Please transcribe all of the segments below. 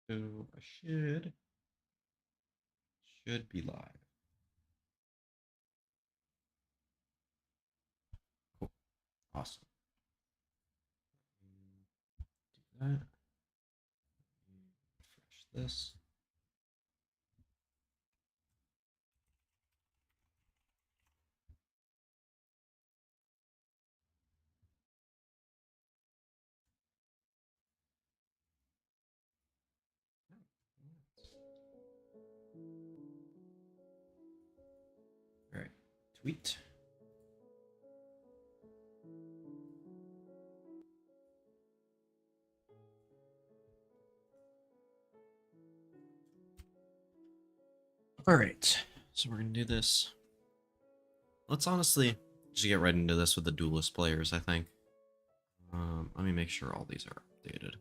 So I should be live. Cool. Awesome. Do that. Refresh this. All right. Tweet. All right. So we're gonna do this. Let's honestly just get right into this with the duelist players. I think. Let me make sure all these are updated.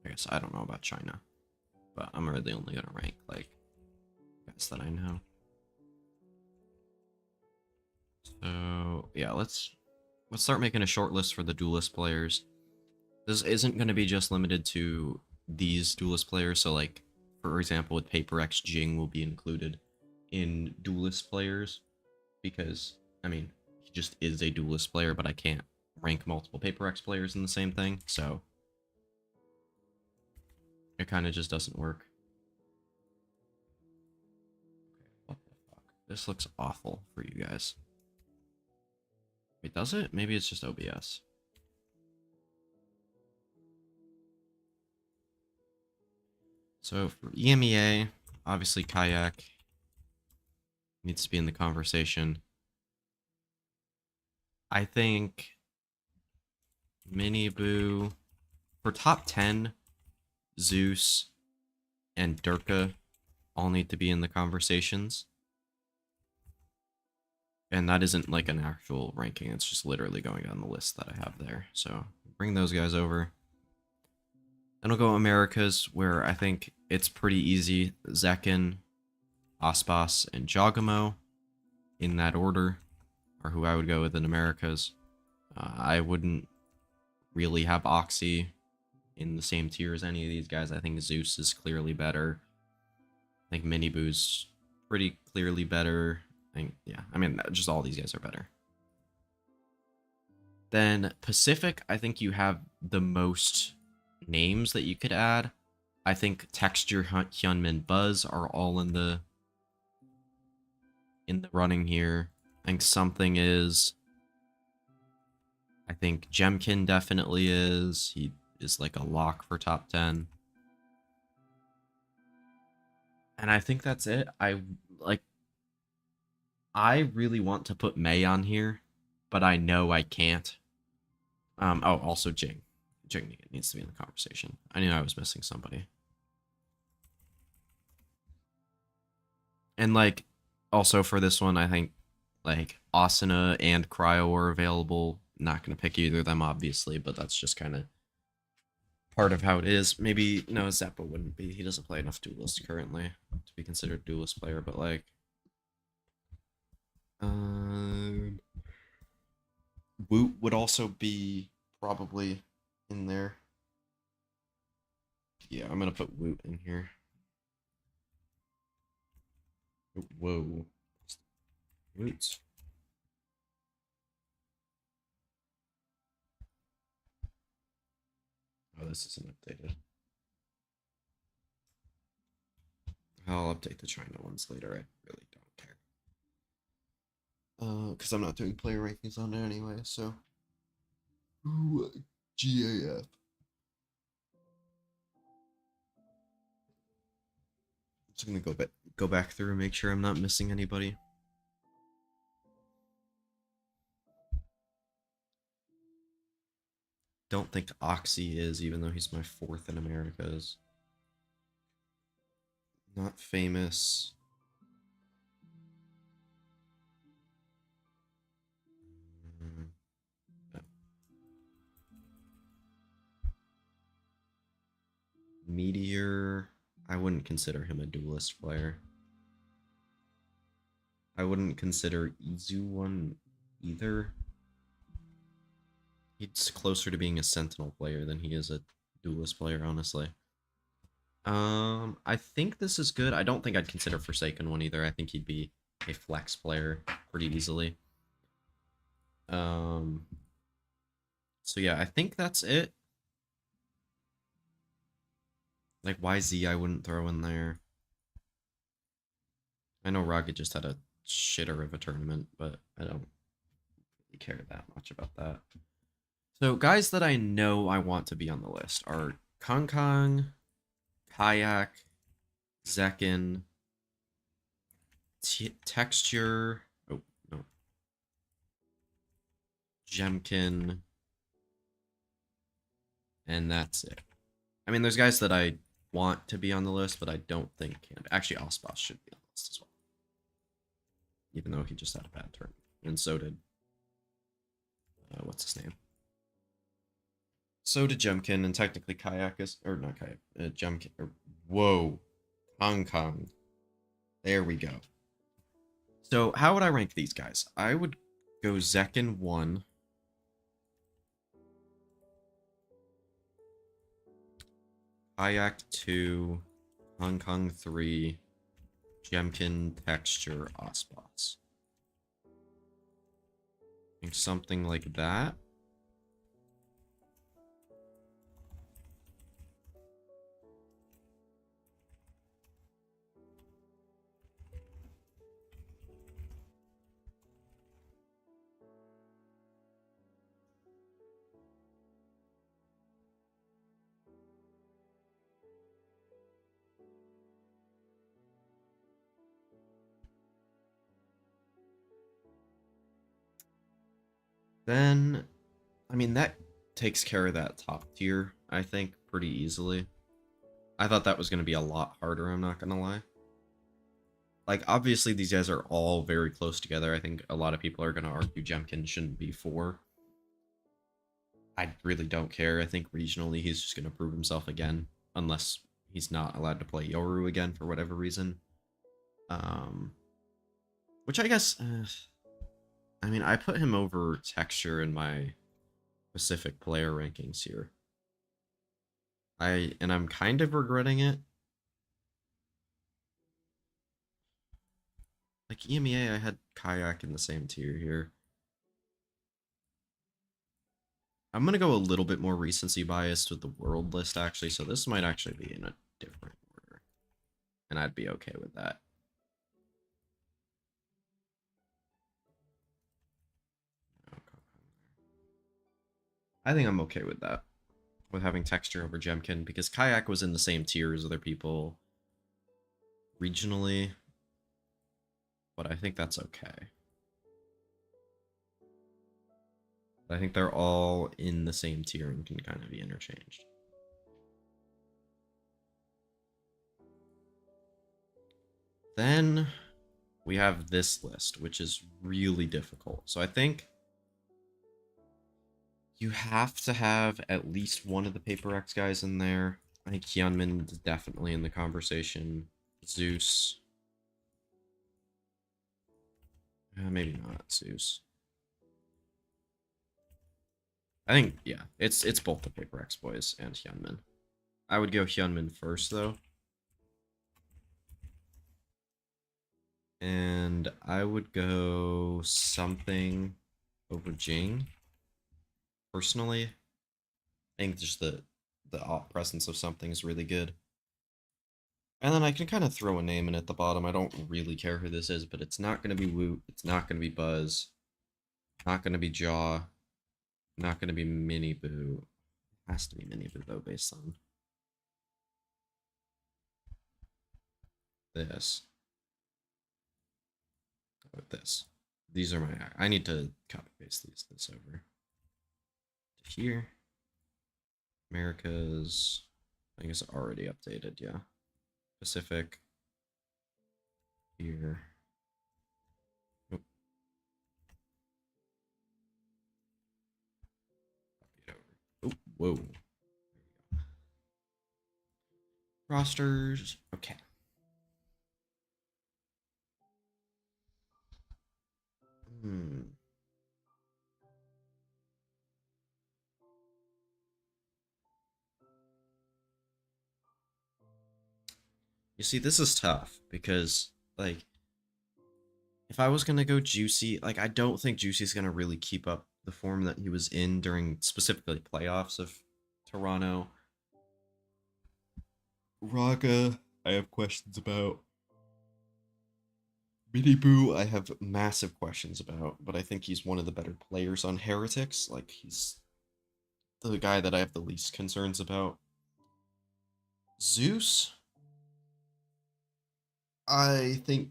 I guess I don't know about China, but I'm really only gonna rank like guys that I know. So yeah, let's start making a short list for the duelist players. This isn't going to be just limited to these duelist players. So like, for example, with Paper X, Jing will be included in duelist players because, I mean, he just is a duelist player, but I can't rank multiple Paper X players in the same thing. So it kind of just doesn't work. Okay, what the fuck? This looks awful for you guys. Wait, does it? Maybe it's just OBS. So for EMEA, obviously Kayak needs to be in the conversation. I think Mini Boo for top 10, Zeus and Durka all need to be in the conversations. And that isn't like an actual ranking, it's just literally going down the list that I have there. So bring those guys over. Then we'll go Americas, where I think it's pretty easy. Zekin, Aspas, and Jogamo in that order are who I would go with in Americas. I wouldn't really have Oxy in the same tier as any of these guys. I think Zeus is clearly better. I think Miniboo's pretty clearly better. Yeah, I mean, just all these guys are better. Then Pacific, I think you have the most names that you could add. I think Texture, Hyunmin, Buzz are all in the running here. I think something is. I think Jemkin definitely is. He is like a lock for top 10. And I think that's it. I really want to put May on here, but I know I can't. Oh, also Jing. Jing needs to be in the conversation. I knew I was missing somebody. And like, also for this one, I think like Asuna and Cryo are available. Not gonna pick either of them, obviously, but that's just kind of part of how it is. Maybe no, Zappa wouldn't be. He doesn't play enough duelist currently to be considered a duelist player. But like, um, Woot would also be probably in there. Yeah, I'm gonna put Woot in here. Whoa. Woot. Oh, this isn't updated. I'll update the China ones later. I really don't care. Because I'm not doing player rankings on it anyway, so. Ooh, GAF. Just gonna go back through and make sure I'm not missing anybody. Don't think Oxy is, even though he's my fourth in Americas. Not famous. Mm, Meteor. I wouldn't consider him a duelist player. I wouldn't consider Izu one either. He's closer to being a Sentinel player than he is a duelist player, honestly. I think this is good. I don't think I'd consider Forsaken one either. I think he'd be a flex player pretty easily. Um, so yeah, I think that's it. Like YZ, I wouldn't throw in there. I know Rocket just had a shitter of a tournament, but I don't really care that much about that. So guys that I know I want to be on the list are Kong Kong, Kayak, Zekin, Texture. Oh no, Jemkin, and that's it. I mean, there's guys that I want to be on the list, but I don't think can. Actually, Osboss should be on the list as well, even though he just had a bad turn, and so did what's his name? So did Jemkin, and technically Kayak is, or not Kayak, Jemkin. Whoa, Hong Kong. There we go. So how would I rank these guys? I would go Zekin 1. Kayak 2. Hong Kong 3. Jemkin, Texture, Osboss. I think something like that. Then, I mean, that takes care of that top tier, I think, pretty easily. I thought that was going to be a lot harder, I'm not going to lie. Like, obviously, these guys are all very close together. I think a lot of people are going to argue Jemkin shouldn't be 4. I really don't care. I think regionally, he's just going to prove himself again, unless he's not allowed to play Yoru again for whatever reason. Which I guess, I mean, I put him over Texture in my Pacific player rankings here. And I'm kind of regretting it. Like EMEA, I had Kayak in the same tier here. I'm gonna go a little bit more recency biased with the world list actually, so this might actually be in a different order, and I'd be okay with that. I think I'm okay with that, with having Texture over Jemkin, because Kayak was in the same tier as other people regionally, but I think that's okay. I think they're all in the same tier and can kind of be interchanged. Then we have this list, which is really difficult. So I think you have to have at least one of the Paper X guys in there. I think Hyunmin is definitely in the conversation. Zeus. Maybe not Zeus. I think, yeah, it's both the Paper X boys and Hyunmin. I would go Hyunmin first, though. And I would go something over Jing. Personally, I think just the presence of something is really good. And then I can kind of throw a name in at the bottom. I don't really care who this is, but it's not going to be Woot. It's not going to be Buzz. Not going to be Jaw. Not going to be Mini Boo. It has to be Mini Boo, though, based on this. With this. These are my... I need to copy paste this over to here. America's... I think it's already updated, yeah. Pacific. Here. Oh. Copy it over. Oh, whoa. Rosters. Okay. Hmm. You see, this is tough because, like, if I was gonna go Juicy, like, I don't think Juicy's gonna really keep up the form that he was in during specifically playoffs of Toronto. Raga, I have questions about. Biddy Boo, I have massive questions about, but I think he's one of the better players on Heretics. Like, he's the guy that I have the least concerns about. Zeus, I think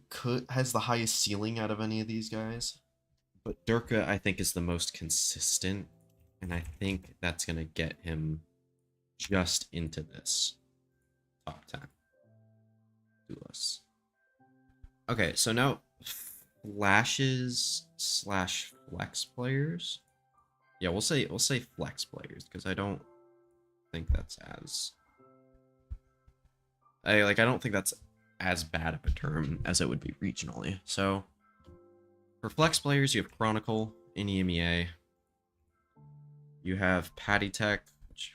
has the highest ceiling out of any of these guys. But Durka, I think, is the most consistent, and I think that's going to get him just into this top 10 duelists. Okay, so now flashes slash flex players. Yeah, we'll say flex players because I don't think that's as I don't think that's as bad of a term as it would be regionally. So for flex players, you have Chronicle in EMEA. You have Patty Tech,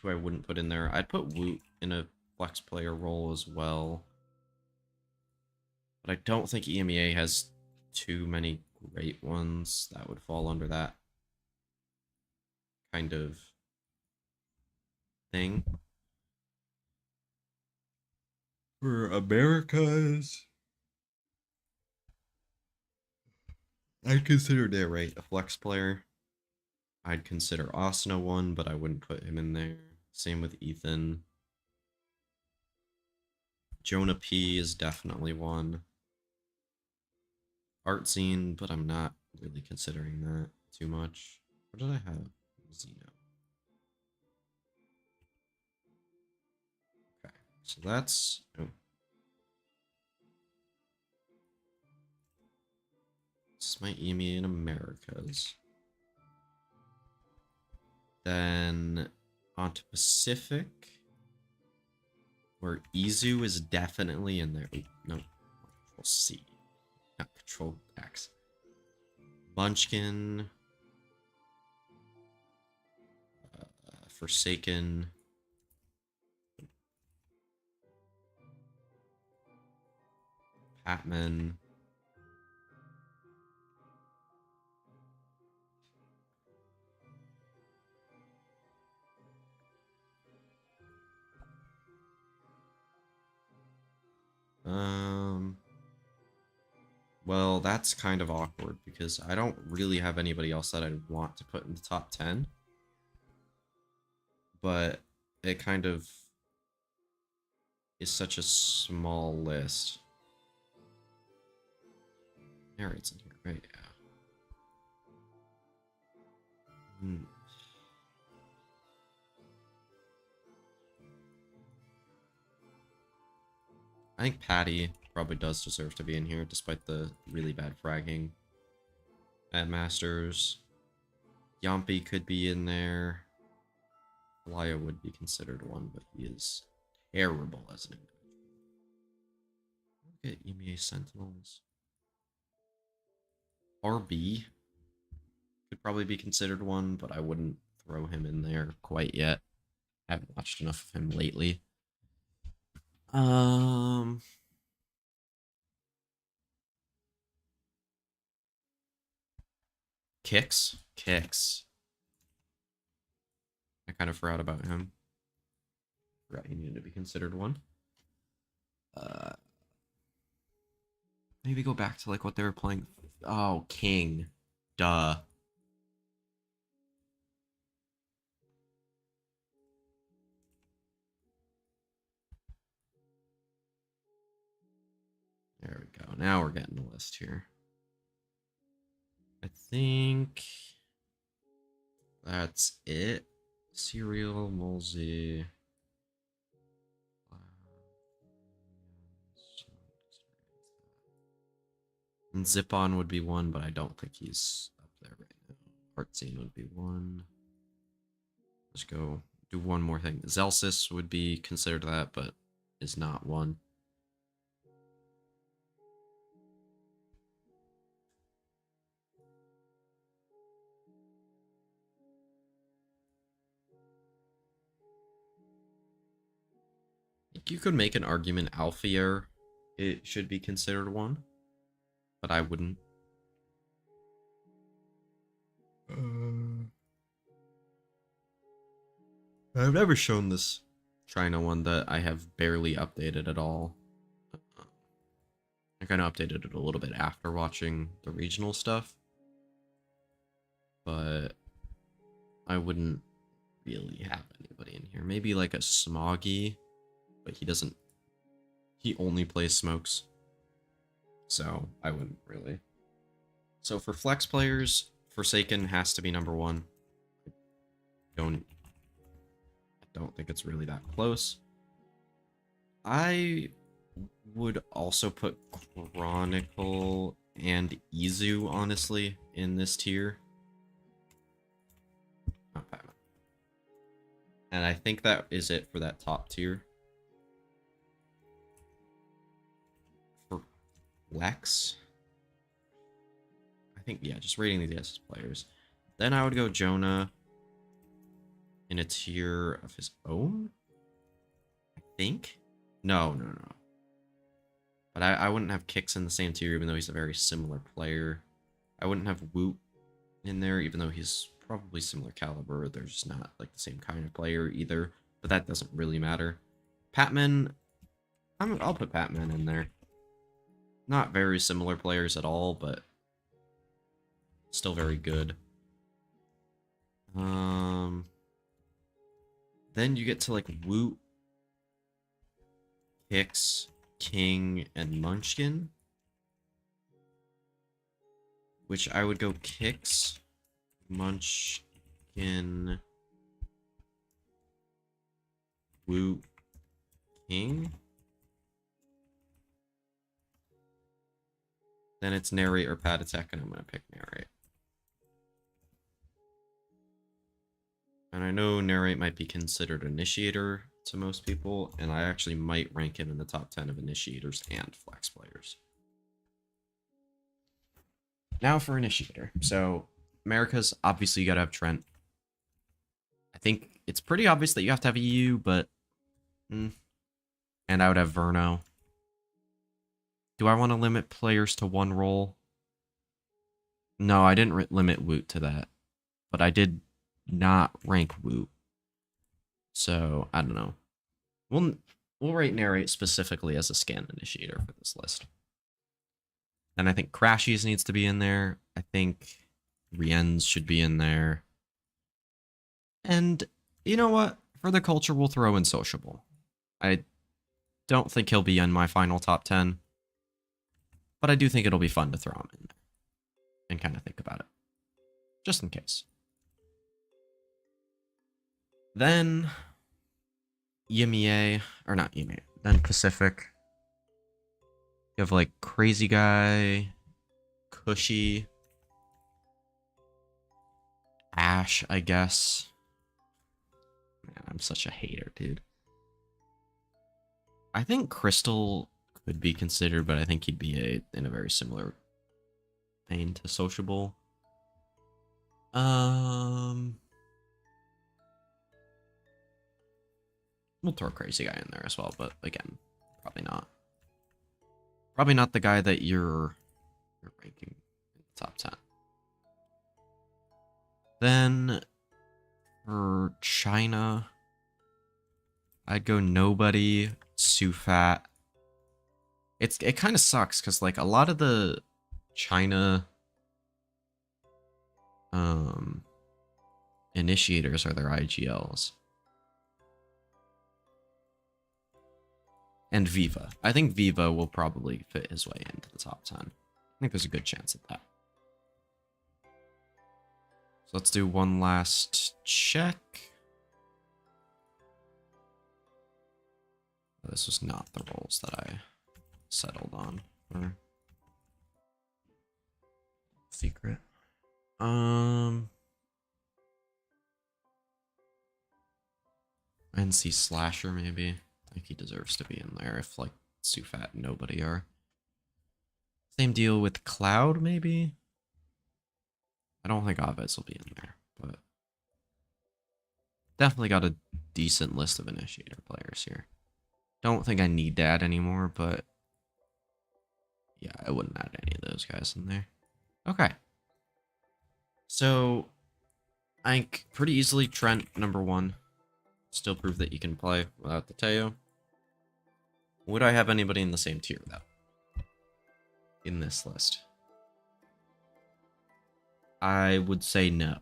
who I wouldn't put in there. I'd put Woot in a flex player role as well. But I don't think EMEA has too many great ones that would fall under that kind of thing. For Americas, I'd consider Narrate a flex player. I'd consider Asuna one, but I wouldn't put him in there. Same with Ethan. Jonah P is definitely one. Art Scene, but I'm not really considering that too much. What did I have? Xeno. Okay, so that's... Oh. This is my EMEA in Americas. Then onto Pacific, where Izu is definitely in there. Oh, no, Control C, not Control X. Munchkin, Forsaken, Patman. Well, that's kind of awkward because I don't really have anybody else that I'd want to put in the top 10. But it kind of is such a small list. Narrate's in here, right? Yeah. I think Patty probably does deserve to be in here, despite the really bad fragging at Masters. Yampi could be in there. Laya would be considered one, but he is terrible as an individual. Look at EMEA Sentinels. RB could probably be considered one, but I wouldn't throw him in there quite yet. I haven't watched enough of him lately. Kicks. I kind of forgot about him. Forgot he needed to be considered one. Maybe go back to like what they were playing. Oh, King. Duh. There we go. Now we're getting the list here. I think that's it. Serial, Molesy. And Zip-On would be one, but I don't think he's up there right now. Art Scene would be one. Let's go do one more thing. Zelsis would be considered that, but is not one. I think you could make an argument Alfier it should be considered one, but I wouldn't. I've never shown this China one that I have barely updated at all. I kind of updated it a little bit after watching the regional stuff, but I wouldn't really have anybody in here. Maybe like a Smoggy, but he only plays smokes, so I wouldn't really. So for flex players, Forsaken has to be number one. I don't think it's really that close. I would also put Chronicle and Izu, honestly, in this tier. Not bad. And I think that is it for that top tier. For Lex, I think, yeah, just rating these as players. Then I would go Jonah in a tier of his own, I think. No. But I wouldn't have Kicks in the same tier, even though he's a very similar player. I wouldn't have Woot in there, even though he's probably similar caliber. They're just not like the same kind of player either, but that doesn't really matter. Patman, I'll put Patman in there. Not very similar players at all, but still very good. Then you get to like Woot, Kicks, King, and Munchkin, which I would go Kicks, Munchkin, Woot, King. Then it's Narrate or Pad Attack, and I'm going to pick Narrate. And I know Narrate might be considered Initiator to most people, and I actually might rank him in the top 10 of Initiators and Flex players. Now for Initiator. So, America's, obviously you gotta have Trent. I think it's pretty obvious that you have to have EU, but... And I would have Verno. Do I want to limit players to one role? No, I didn't limit Woot to that. But I did not rank Woot. So, I don't know. We'll rate Narrate specifically as a scan initiator for this list. And I think Crashies needs to be in there. I think Rien's should be in there. And you know what? For the culture, we'll throw in Sociable. I don't think he'll be in my final top 10. But I do think it'll be fun to throw him in there. And kind of think about it. Just in case. Then... EMEA, or not EMEA, then Pacific. You have like Crazy Guy, Cushy, Ash, I guess. Man, I'm such a hater, dude. I think Crystal could be considered, but I think he'd be in a very similar vein to Sociable. We'll throw Crazy Guy in there as well, but again, probably not. Probably not the guy that you're ranking in the top 10. Then for China, I'd go Nobody, Sufat. It kind of sucks because like a lot of the China initiators are their IGLs. And Viva. I think Viva will probably fit his way into the top 10. I think there's a good chance at that. So let's do one last check. This was not the roles that I settled on for secret. NC Slasher maybe. I think he deserves to be in there if like Sufat and Nobody are. Same deal with Cloud maybe. I don't think Aves will be in there, but definitely got a decent list of initiator players here. Don't think I need to add anymore, but Yeah, I wouldn't add any of those guys in there. Okay. So, I think pretty easily Trent, #1. Still prove that you can play without the Teo. Would I have anybody in the same tier, though? In this list? I would say no.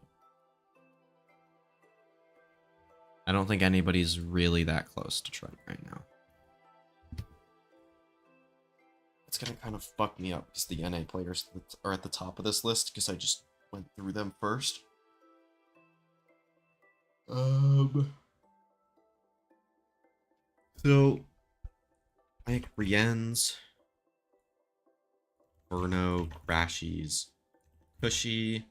I don't think anybody's really that close to Trent right now. It's gonna kind of fuck me up because the NA players that are at the top of this list because I just went through them first. So I think Rien's, Verno, Crashies, Cushy,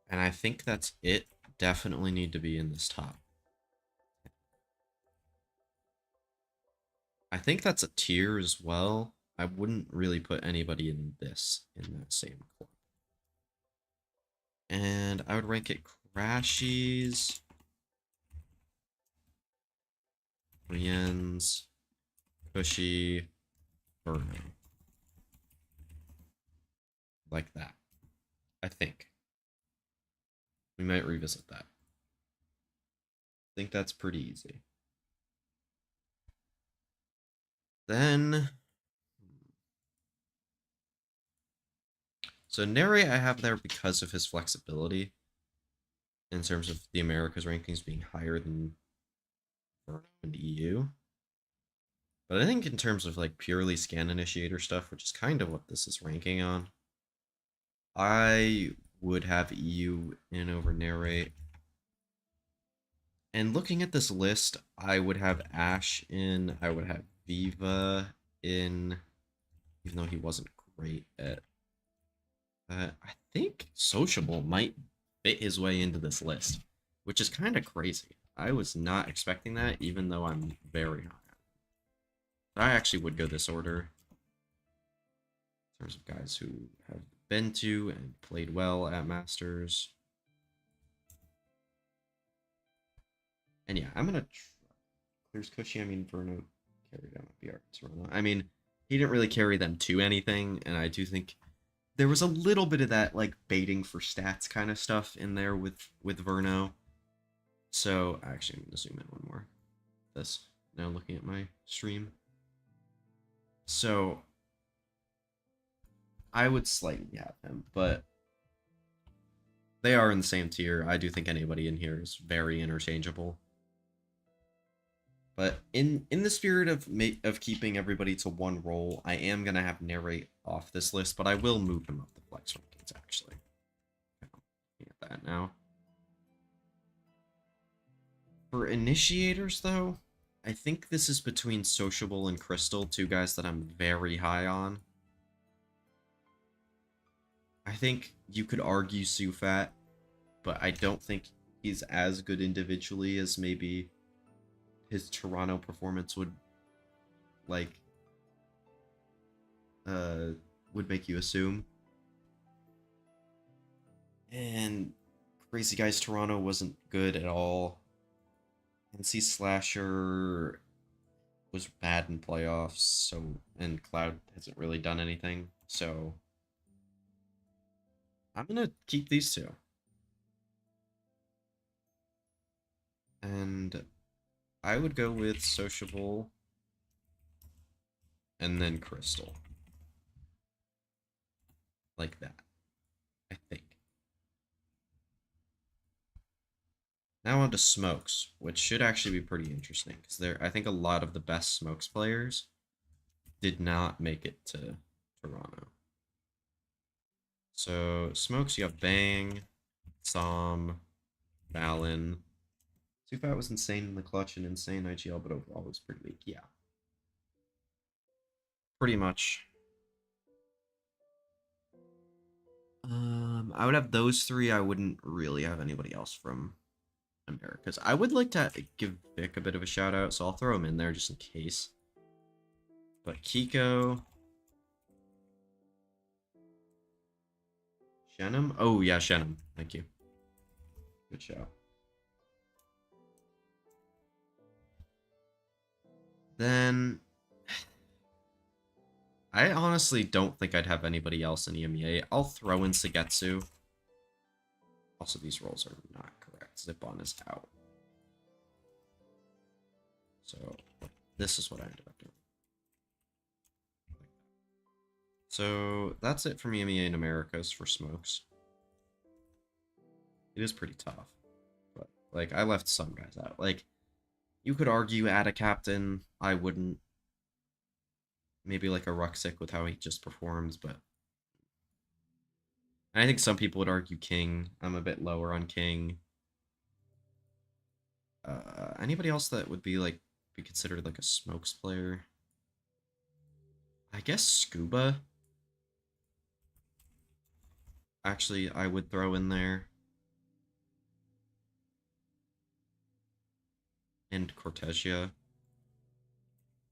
and I think that's it. Definitely need to be in this top. I think that's a tier as well. I wouldn't really put anybody in this in that same club. And I would rank it Crashies, Rien's, Cushy, Verno. Like that. I think. We might revisit that. I think that's pretty easy. Then... So Nere I have there because of his flexibility. In terms of the Americas rankings being higher than Verno and EU. But I think in terms of like purely scan initiator stuff, which is kind of what this is ranking on, I would have EU in over Narrate. And looking at this list, I would have Ash in, I would have Viva in, even though he wasn't great at that. I think Sociable might fit his way into this list, which is kind of crazy. I was not expecting that, even though I'm very high. I actually would go this order in terms of guys who have been to and played well at Masters. And yeah, I'm gonna clears Cushy. I mean, Verno carried on BR Toronto. I mean, he didn't really carry them to anything, and I do think there was a little bit of that like baiting for stats kind of stuff in there with Verno. So actually, I'm gonna zoom in one more. This now looking at my stream. So I would slightly have him, but they are in the same tier. I do think anybody in here is very interchangeable. But in the spirit of keeping everybody to one role, I am gonna have Narrate off this list, but I will move him up the flex rankings actually. Looking at that now. For initiators though, I think this is between Sociable and Crystal, two guys that I'm very high on. I think you could argue Sufat, but I don't think he's as good individually as maybe his Toronto performance would would make you assume. And Crazy Guys Toronto wasn't good at all. NC Slasher was bad in playoffs, so and Cloud hasn't really done anything, so I'm gonna keep these two. And I would go with Sociable and then Crystal. Like that, I think. Now on to Smokes, which should actually be pretty interesting, because I think a lot of the best Smokes players did not make it to Toronto. So, Smokes, you have Bang, Som, Valen. Sufat was insane in the clutch and insane IGL, but overall was pretty weak. Yeah. Pretty much. I would have those three. I wouldn't really have anybody else from Americas. I would like to give Vic a bit of a shout out, so I'll throw him in there just in case. But Kiko. Shenum? Oh, yeah, Shenum. Thank you. Good shout. Then I honestly don't think I'd have anybody else in EMEA. I'll throw in Sugetsu. Also, these rolls are not correct. Zip-on is out. So, this is what I ended up doing. So, that's it from EMEA and Americas for smokes. It is pretty tough. But, like, I left some guys out. Like, you could argue add a captain. I wouldn't. Maybe like a Ruxic with how he just performs, but I think some people would argue King. I'm a bit lower on King. Anybody else that would be like be considered like a smokes player? I guess Scuba. Actually, I would throw in there. And Cortesia.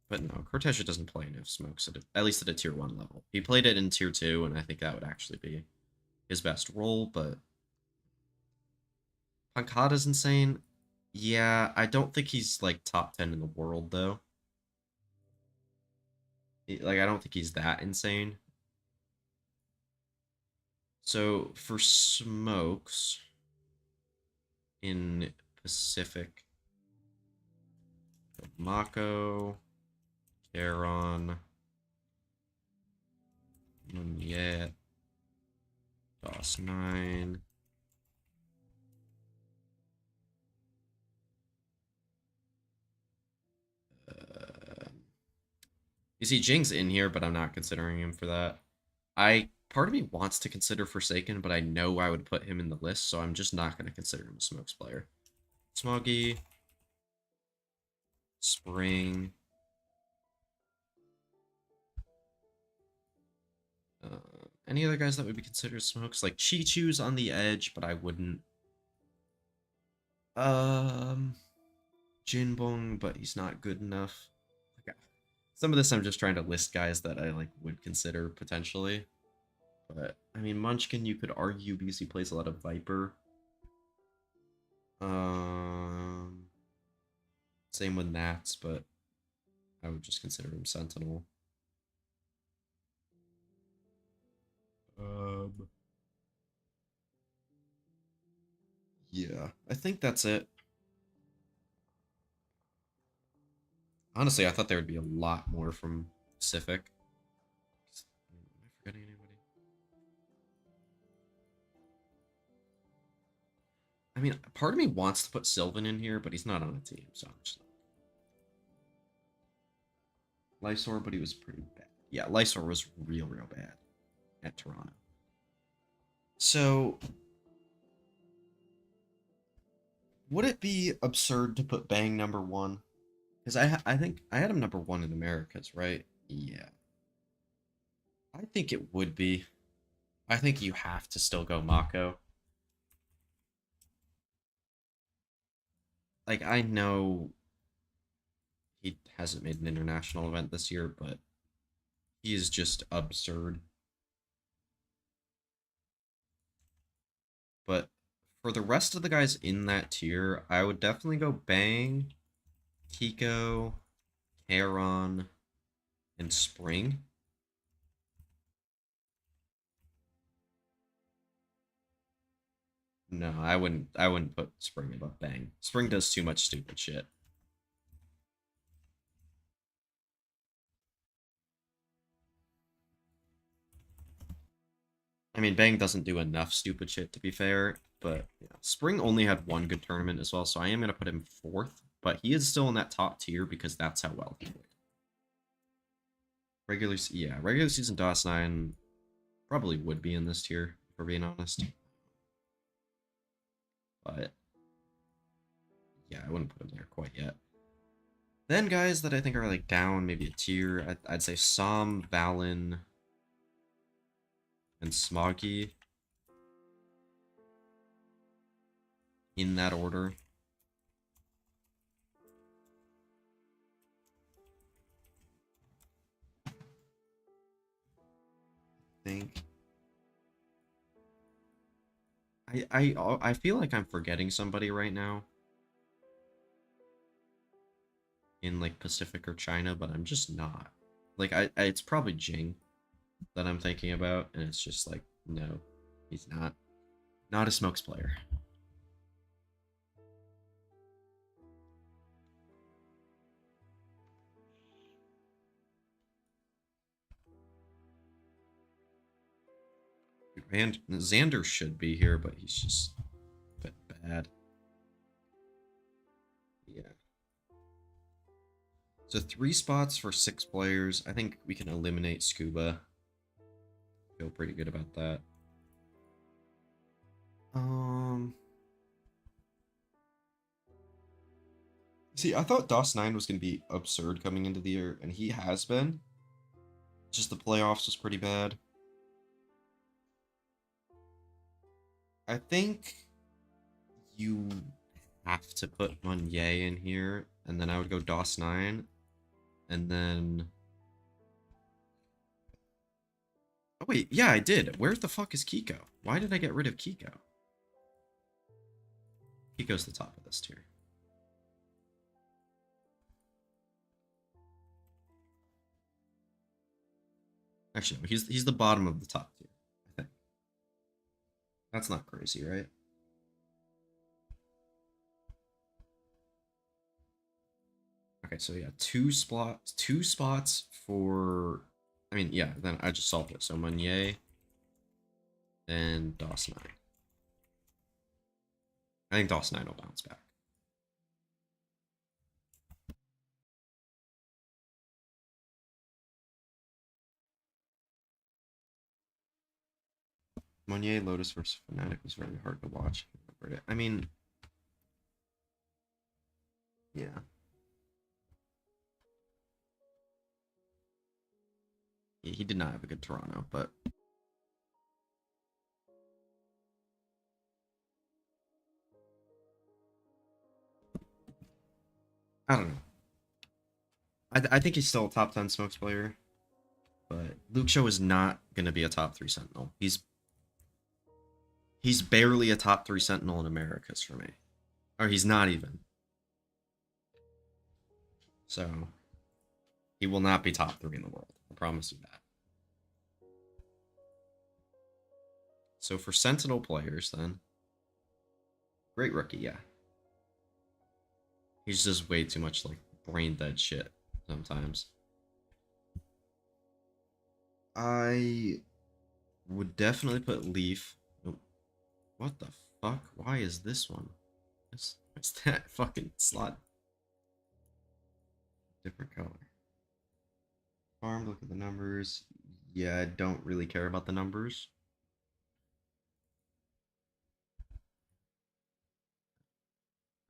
But no, Cortesia doesn't play enough smokes, at least at a tier 1 level. He played it in tier 2, and I think that would actually be his best role, but Pancada's insane. Yeah, I don't think he's like top 10 in the world though. Like I don't think he's that insane. So for smokes in Pacific, Mako, Charon, Munyet, DOS 9. You see, Jing's in here, but I'm not considering him for that. Part of me wants to consider Forsaken, but I know I would put him in the list, so I'm just not going to consider him a smokes player. Smoggy, Spring. Any other guys that would be considered smokes? Like Chi-Chu's on the edge, but I wouldn't. Jinbong, but he's not good enough. Okay. Some of this I'm just trying to list guys that I like would consider potentially. But I mean Munchkin you could argue because he plays a lot of Viper. Same with Nats, but I would just consider him Sentinel. Yeah, I think that's it. Honestly, I thought there would be a lot more from Pacific. Am I forgetting anybody? I mean, part of me wants to put Sylvan in here, but he's not on a team, so I'm just not. Lysor, but he was pretty bad. Yeah, Lysor was real bad at Toronto. So, would it be absurd to put Bang number 1? Because I think I had him number 1 in Americas, right? Yeah. I think it would be. I think you have to still go Mako. Like, I know he hasn't made an international event this year, but he is just absurd. But for the rest of the guys in that tier, I would definitely go Bang, Kiko, Charon, and Spring. No, I wouldn't put Spring above Bang. Spring does too much stupid shit. I mean, Bang doesn't do enough stupid shit to be fair, but yeah. Spring only had one good tournament as well, so I am going to put him 4th, but he is still in that top tier because that's how well he played. Regular season DOS 9 probably would be in this tier, if we're being honest. But yeah, I wouldn't put him there quite yet. Then guys that I think are like down, maybe a tier, I'd say Som, Valen, and Smoggy. In that order. I think. I feel like I'm forgetting somebody right now. In like Pacific or China, but I'm just not. Like, it's probably Jing that I'm thinking about, and it's just like, no, he's not. Not a Smokes player. And Xander should be here, but he's just a bit bad. Yeah. So 3 spots for 6 players. I think we can eliminate Scuba. Feel pretty good about that. See, I thought DOS9 was going to be absurd coming into the year, and he has been. Just the playoffs was pretty bad. I think you have to put Meunier in here, and then I would go DOS9, and then... Oh wait, yeah, I did. Where the fuck is Kiko? Why did I get rid of Kiko? Kiko's the top of this tier. Actually, no, he's the bottom of the top tier, I think. That's not crazy, right? Okay, so yeah, two spots for... I mean, yeah, then I just solved it. So Meunier and DOS9. I think DOS9 will bounce back. Meunier, Lotus versus Fnatic was very hard to watch. I mean, yeah. He did not have a good Toronto, but I don't know. I think he's still a top 10 Smokes player, but Luke Show is not gonna be a top 3 Sentinel. He's barely a top 3 Sentinel in Americas for me, or he's not even. So he will not be top 3 in the world. I promise you that. So for Sentinel players, then, great rookie, yeah. He's just way too much like brain dead shit sometimes. I would definitely put Leaf. Oh, what the fuck? Why is this one? What's that fucking slot? Different color. Farm, look at the numbers. Yeah, I don't really care about the numbers.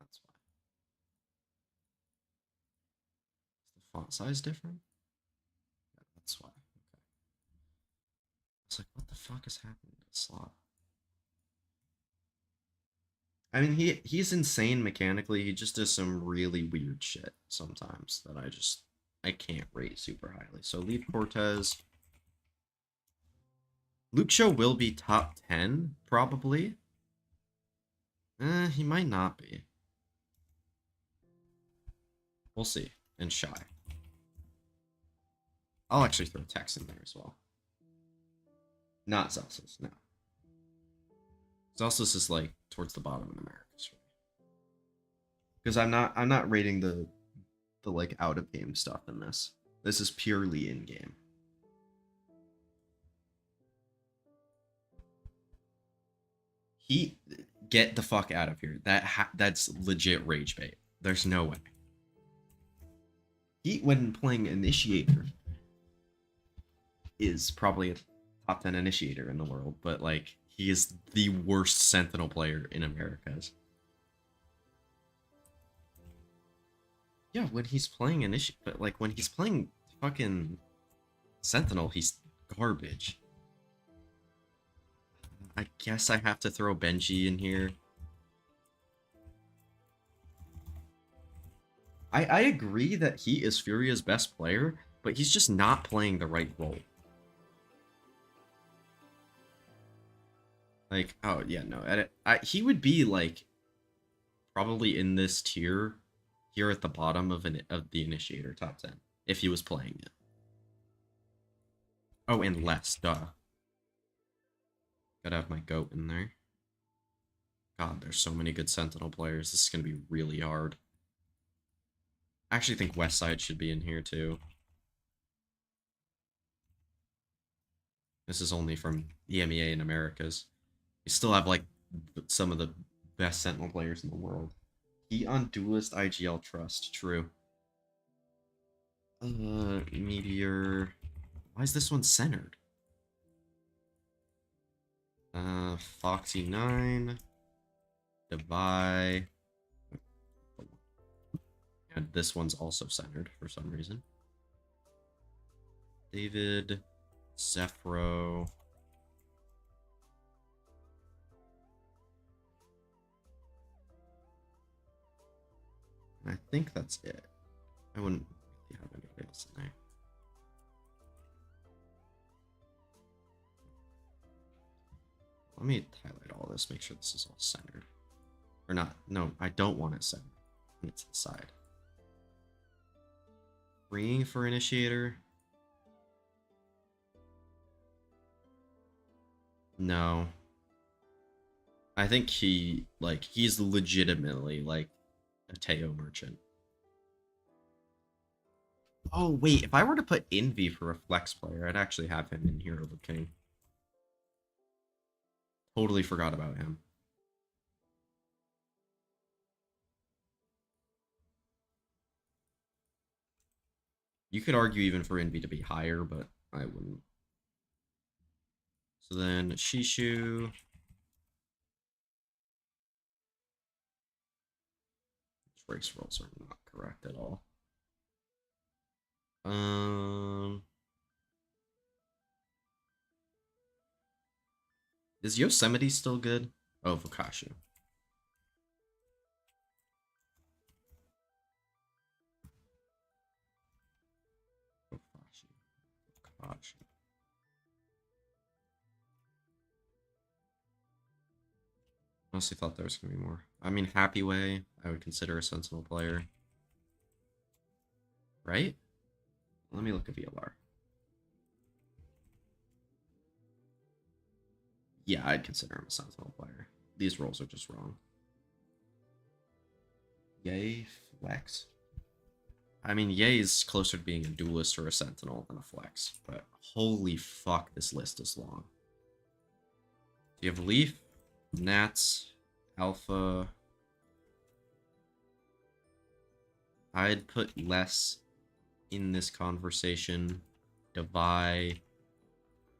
That's why. Is the font size different? Yeah, that's why. Okay. It's like, what the fuck is happening to the slot? I mean, he's insane mechanically. He just does some really weird shit sometimes that I can't rate super highly. So Leaf Cortez. Luke Show will be top 10, probably. He might not be. We'll see. And Shy. I'll actually throw Tex in there as well. Not Celsius, no. Celsius is like towards the bottom in Americas for me. Because I'm not rating the like out of game stuff in this. This is purely in game. He get the fuck out of here. That's legit rage bait. There's no way. He when playing Initiator is probably a top 10 Initiator in the world, but like he is the worst Sentinel player in Americas. Yeah, when he's playing Initiator, but like when he's playing fucking Sentinel, he's garbage. I guess I have to throw Benji in here. I agree that he is Furia's best player, but he's just not playing the right role. Like, oh yeah, no, he would be like probably in this tier here at the bottom of the Initiator top 10 if he was playing it. Oh, and less, duh. Gotta have my goat in there. God, there's so many good Sentinel players. This is gonna be really hard. I actually think West Side should be in here too. This is only from EMEA and Americas. We still have like some of the best Sentinel players in the world. He on Duelist IGL Trust, true. Meteor. Why is this one centered? Foxy 9. Devi. And this one's also centered for some reason. David. Zephyro. I think that's it. I wouldn't really have anybody else in there. Let me highlight all this, make sure this is all centered. Or not. No, I don't want it centered. I want it to the side. Freeing for Initiator. No. I think he's legitimately, like, a Teo merchant. Oh, wait, if I were to put Envy for a flex player, I'd actually have him in here over King. Totally forgot about him. You could argue even for Envy to be higher, but I wouldn't. So then Shishu. Race rolls are not correct at all. Is Yosemite still good? Oh, Fukashu. Fukashu. Honestly thought there was gonna be more. I mean, Happy Way, I would consider a Sentinel player. Right? Let me look at VLR. Yeah, I'd consider him a Sentinel player. These roles are just wrong. Yay, flex. I mean, Yay is closer to being a duelist or a Sentinel than a flex, but holy fuck, this list is long. You have Leaf, Nats, Alpha. I'd put less in this conversation. Devi,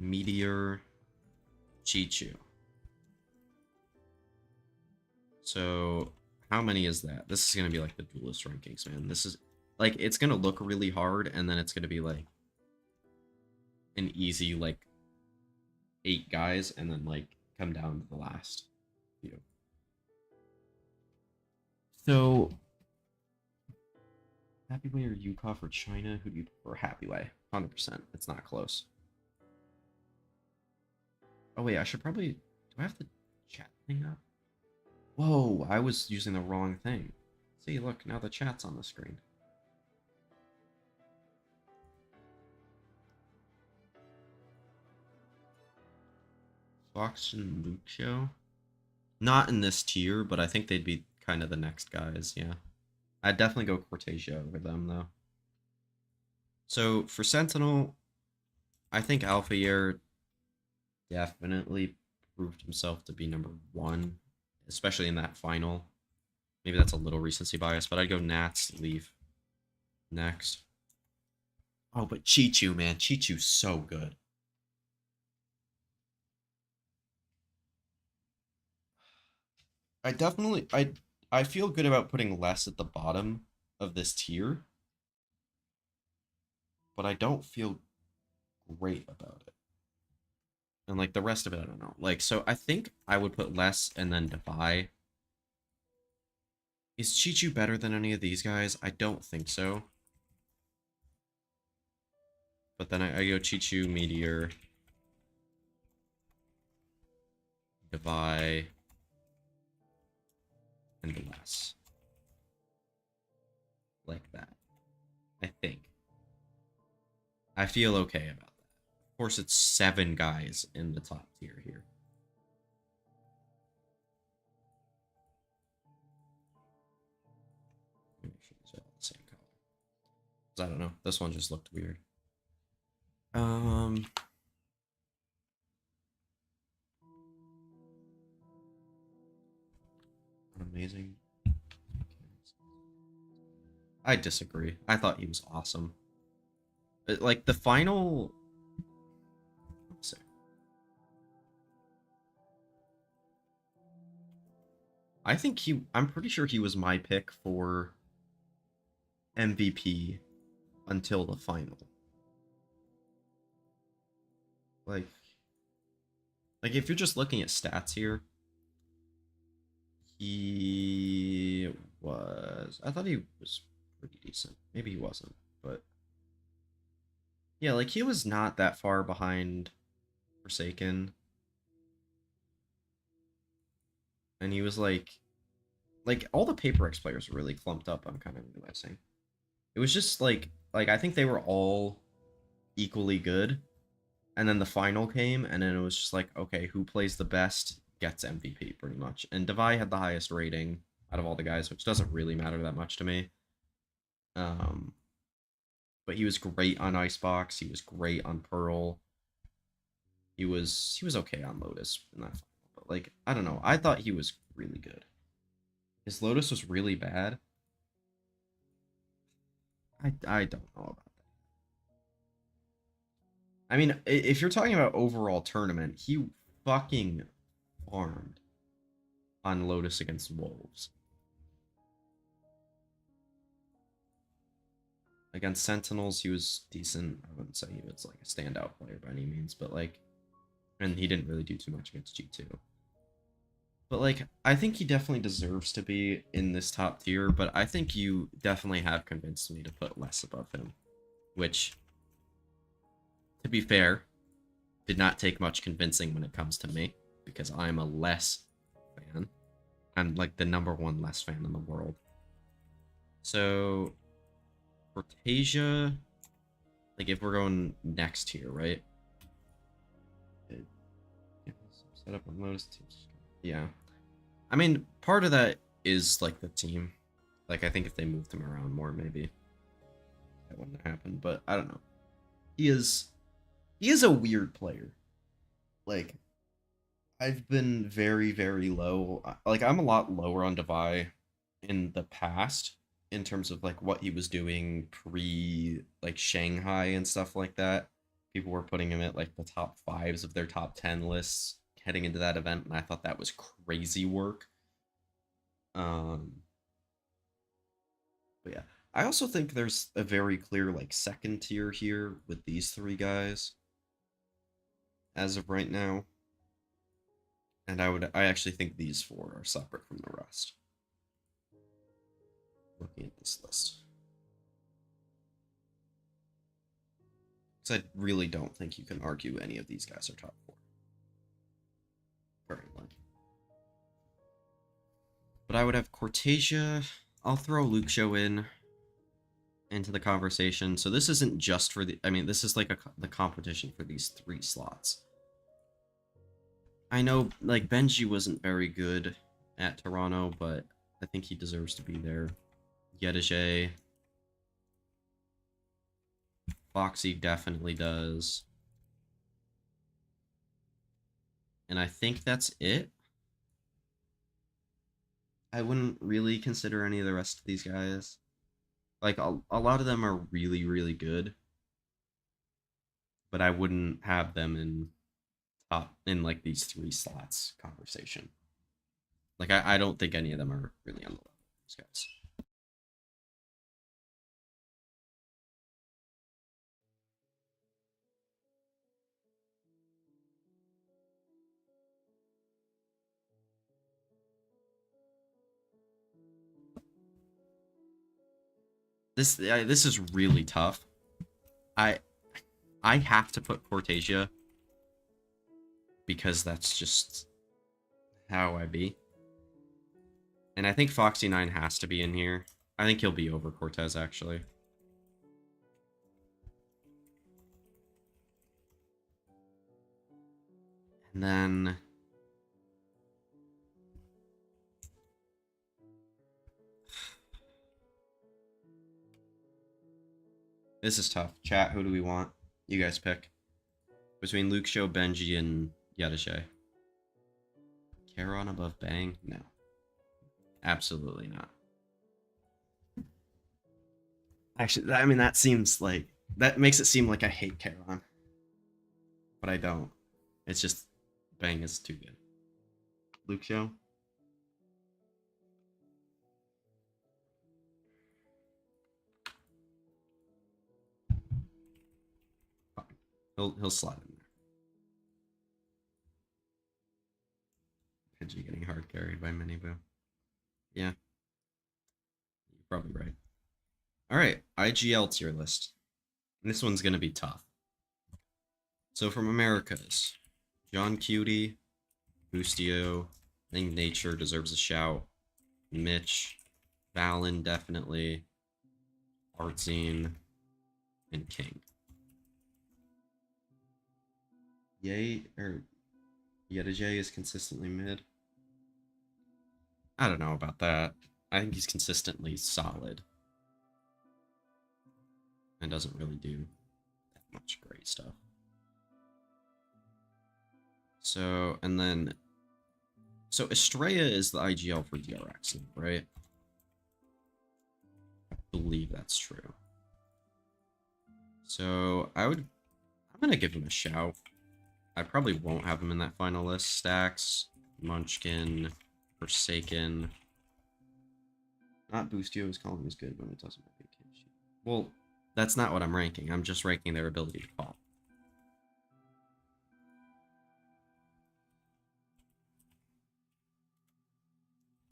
Meteor, Chichu. So, how many is that? This is going to be like the duelist rankings, man. This is, like, it's going to look really hard, and then it's going to be, like, an easy, like, 8 guys, and then, like, come down to the last few. So, Happy Way or Yukov for China? Who do you prefer? Happy Way. 100%. It's not close. Oh, wait, I should probably... Do I have the chat thing up? Whoa, I was using the wrong thing. See, look, now the chat's on the screen. Fox and Lucio? Not in this tier, but I think they'd be kind of the next guys, yeah. I'd definitely go Cortesia over them, though. So, for Sentinel, I think Alphayer definitely proved himself to be number 1, especially in that final. Maybe that's a little recency bias, but I'd go Nats, Leaf next. Oh, but Chichu, man. Chichu's so good. I feel good about putting less at the bottom of this tier, but I don't feel great about it. And like the rest of it, I don't know. Like, so I think I would put less and then Devi. Is Chichu better than any of these guys? I don't think so. But then I go Chichu, Meteor, Devi, and less. Like that. I think. I feel okay about that. Of course, it's 7 guys in the top tier here. Make sure these are all the same color. I don't know. This one just looked weird. Amazing. I disagree. I thought he was awesome. Like the final. Let's see. I think I'm pretty sure he was my pick for MVP until the final. Like if you're just looking at stats here, he was. I thought he was pretty decent. Maybe he wasn't, but yeah, like he was not that far behind Forsaken, and he was like all the Paper X players were really clumped up. I'm kind of realizing it was just like I think they were all equally good, and then the final came, and then it was just like, okay, who plays the best gets MVP pretty much. And Devi had the highest rating out of all the guys, which doesn't really matter that much to me. But he was great on Icebox. He was great on Pearl. He was okay on Lotus in that final. But like, I don't know. I thought he was really good. His Lotus was really bad. I don't know about that. I mean, if you're talking about overall tournament, he fucking farmed on Lotus against Wolves. Against Sentinels, he was decent. I wouldn't say he was like a standout player by any means, but like, and he didn't really do too much against G2. But like, I think he definitely deserves to be in this top tier, but I think you definitely have convinced me to put less above him, which, to be fair, did not take much convincing when it comes to me, because I'm a less fan. I'm like the #1 less fan in the world. So, Cortasia, like if we're going next here, right? Set up on Lotus teams. Yeah. I mean, part of that is like the team. Like I think if they moved him around more, maybe that wouldn't happen. But I don't know. He is a weird player. Like I've been very, very low. Like I'm a lot lower on Devi in the past in terms of like what he was doing pre like Shanghai and stuff like that. People were putting him at like the top 5s of their top 10 lists heading into that event, and I thought that was crazy work. But yeah, I also think there's a very clear like second tier here with these 3 guys as of right now. And I actually think these 4 are separate from the rest. Looking at this list. Because I really don't think you can argue any of these guys are top 4. Currently. But I would have Cortasia. I'll throw Luxio into the conversation. So this isn't just for the... I mean, this is like the competition for these 3 slots. I know, like, Benji wasn't very good at Toronto, but I think he deserves to be there. Yedege. Foxy definitely does. And I think that's it. I wouldn't really consider any of the rest of these guys. Like, a lot of them are really, really good. But I wouldn't have them in like these 3 slots conversation. Like, I don't think any of them are really on the level of these guys. This is really tough. I have to put Cortasia because that's just how I be. And I think Foxy9 has to be in here. I think he'll be over Cortez, actually. And then this is tough. Chat, who do we want? You guys pick. Between Luke Show, Benji, and Yadashay. Charon above Bang? No. Absolutely not. Actually, I mean, that seems like... That makes it seem like I hate Charon. But I don't. It's just... Bang is too good. Luke Show? He'll slide in there. Pidgey getting hard carried by Miniboo. Yeah. You're probably right. Alright, IGL tier list. And this one's gonna be tough. So from Americas, John Cutie, Boostio, I think Nature deserves a shout. Mitch, Valen definitely, Artzine, and King. Yedajay is consistently mid. I don't know about that. I think he's consistently solid. And doesn't really do that much great stuff. So, and then... So, Estrella is the IGL for DRX, right? I believe that's true. So, I'm gonna give him a shout. I probably won't have him in that final list. Stacks, Munchkin, Forsaken. Not Boostio is calling is good when it doesn't work. Well, that's not what I'm ranking. I'm just ranking their ability to call.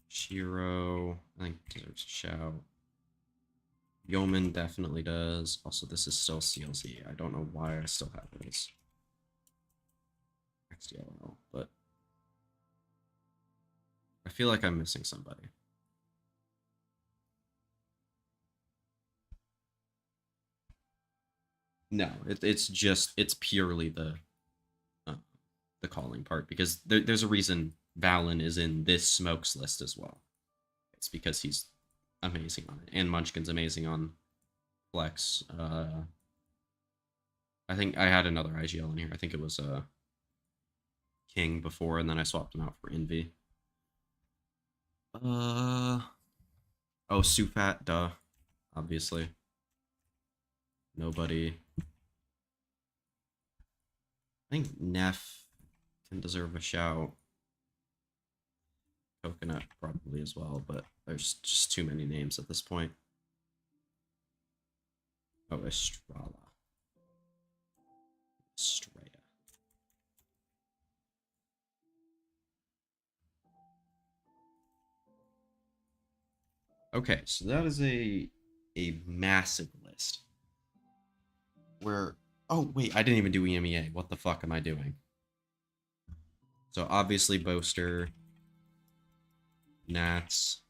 Shiro, I think deserves a shout. Yeoman definitely does. Also, this is still CLZ. I don't know why I still have it as XDLL, but I feel like I'm missing somebody. No, it's purely the calling part, because there's a reason Valen is in this Smokes list as well. It's because he's amazing on it, and Munchkin's amazing on Flex. I think I had another IGL in here. I think it was King before, and then I swapped him out for Envy. Oh, Sufat, duh. Obviously. Nobody. I think Neff can deserve a shout. Coconut probably as well, but there's just too many names at this point. Oh, Estrella. Estrella. Okay, so that is a massive list. Where... Oh, wait, I didn't even do EMEA. What the fuck am I doing? So, obviously, Boaster, Nats,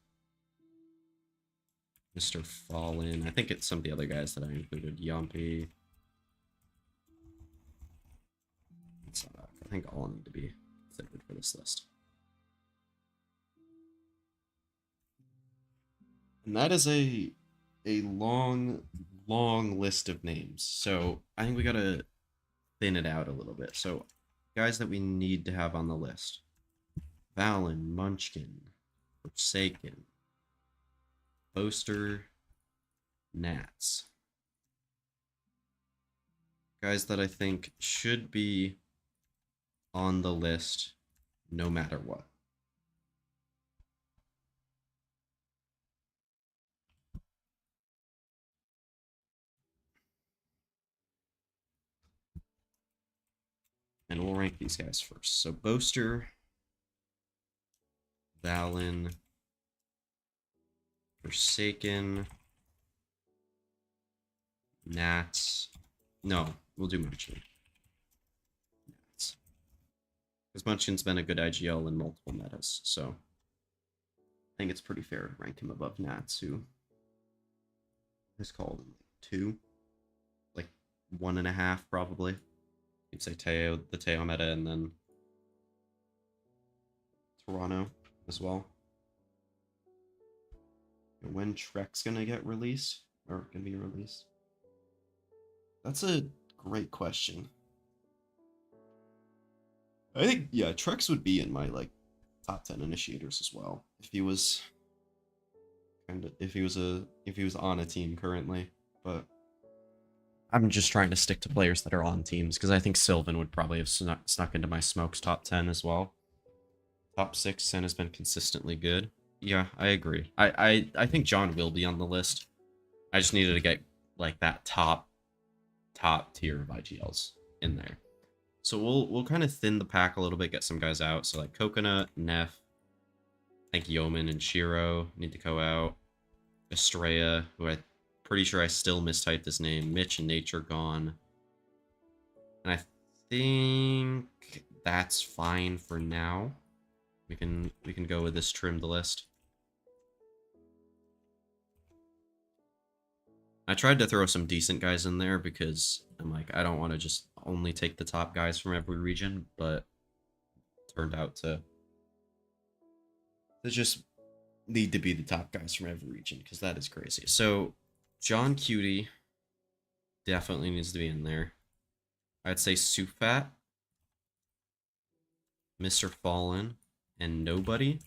Mr. Fallen. I think it's some of the other guys that I included. Yumpy. I think all need to be considered for this list. And that is a long list of names. So I think we gotta thin it out a little bit. So guys that we need to have on the list: Valen, Munchkin, Forsaken, Boaster, Nats. Guys that I think should be on the list no matter what. And we'll rank these guys first. So Boaster, Valen, Forsaken, Nats. No, we'll do Munchkin. Nats. Because Munchkin's been a good IGL in multiple metas, so I think it's pretty fair to rank him above Nats, who is called 2. Like 1.5 probably. You'd say Teo, the Teo meta, and then Toronto as well. And when Trek's gonna get released or gonna be released? That's a great question. I think yeah, Trex would be in my like top 10 initiators as well if he was if he was on a team currently, but I'm just trying to stick to players that are on teams because I think Sylvan would probably have snuck into my Smokes top 10 as well. Top 6 10 has been consistently good. Yeah, I agree. I think John will be on the list. I just needed to get like that top tier of IGLs in there. So we'll kind of thin the pack a little bit, get some guys out. So like Coconut, Neff, I think Yeoman and Shiro need to go out. Estrella, who I'm pretty sure I still mistyped his name. Mitch and Nature gone. And I think that's fine for now. We can go with this trimmed list. I tried to throw some decent guys in there because I'm like, I don't want to just only take the top guys from every region, but turned out to just need to be the top guys from every region because that is crazy. So John Cutie definitely needs to be in there. I'd say Sufat, Mr. Fallen, and Nobody.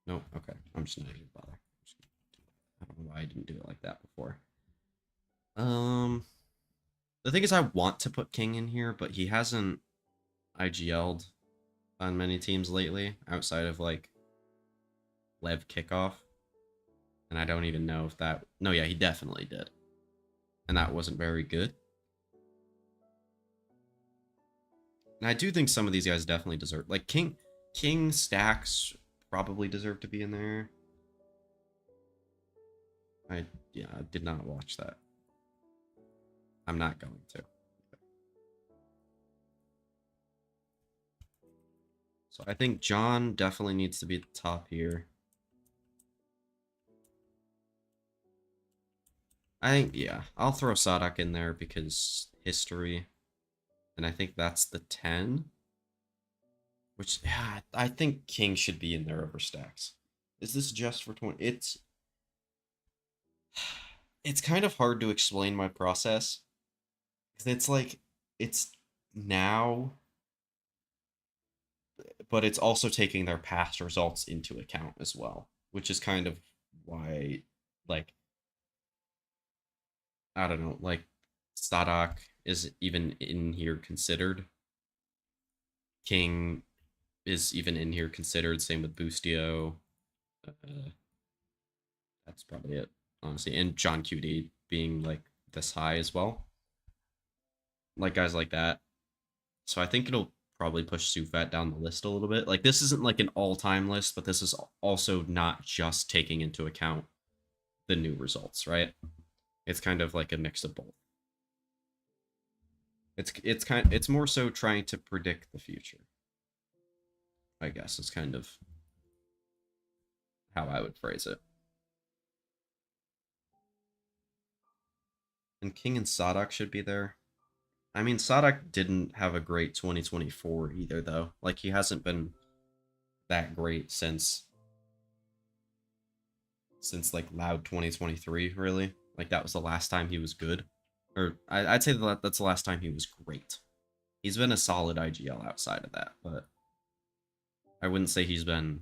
No, okay. I'm just not even bother. I don't know why I didn't do it like that before. The thing is, I want to put King in here, but he hasn't IGL'd on many teams lately, outside of like Lev Kickoff. And I don't even know if that... No, yeah, he definitely did. And that wasn't very good. And I do think some of these guys definitely deserve... Like, King Stacks probably deserve to be in there. I did not watch that. I'm not going to. So I think John definitely needs to be at the top here. I think, yeah, I'll throw Sadak in there because history. And I think that's the 10. Which, yeah, I think King should be in there over Stacks. Is this just for 20? It's kind of hard to explain my process. Because it's like, it's now, but it's also taking their past results into account as well. Which is kind of why, like, I don't know, like, Sadak is even in here considered. King is even in here considered. Same with Boostio. That's probably it, honestly. And John QD being like this high as well. Like guys like that. So I think it'll probably push Sufat down the list a little bit. Like this isn't like an all-time list, but this is also not just taking into account the new results, right? It's kind of like a mix of both. It's more so trying to predict the future. I guess is kind of how I would phrase it. And King and Sadak should be there. I mean, Sadak didn't have a great 2024 either, though. Like, he hasn't been that great since like Loud 2023, really. Like, that was the last time he was good. Or, I'd say that's the last time he was great. He's been a solid IGL outside of that, but I wouldn't say he's been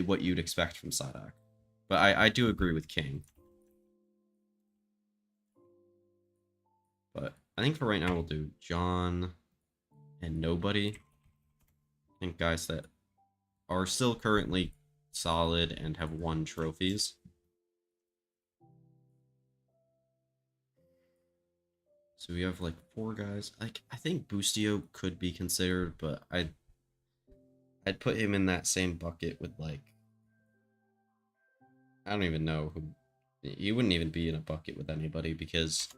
what you'd expect from Sadak. But I do agree with King. But I think for right now we'll do John and Nobody. I think guys that are still currently solid and have won trophies. So we have like 4 guys. Like I think Boostio could be considered, but I'd put him in that same bucket with like I don't even know who. He wouldn't even be in a bucket with anybody because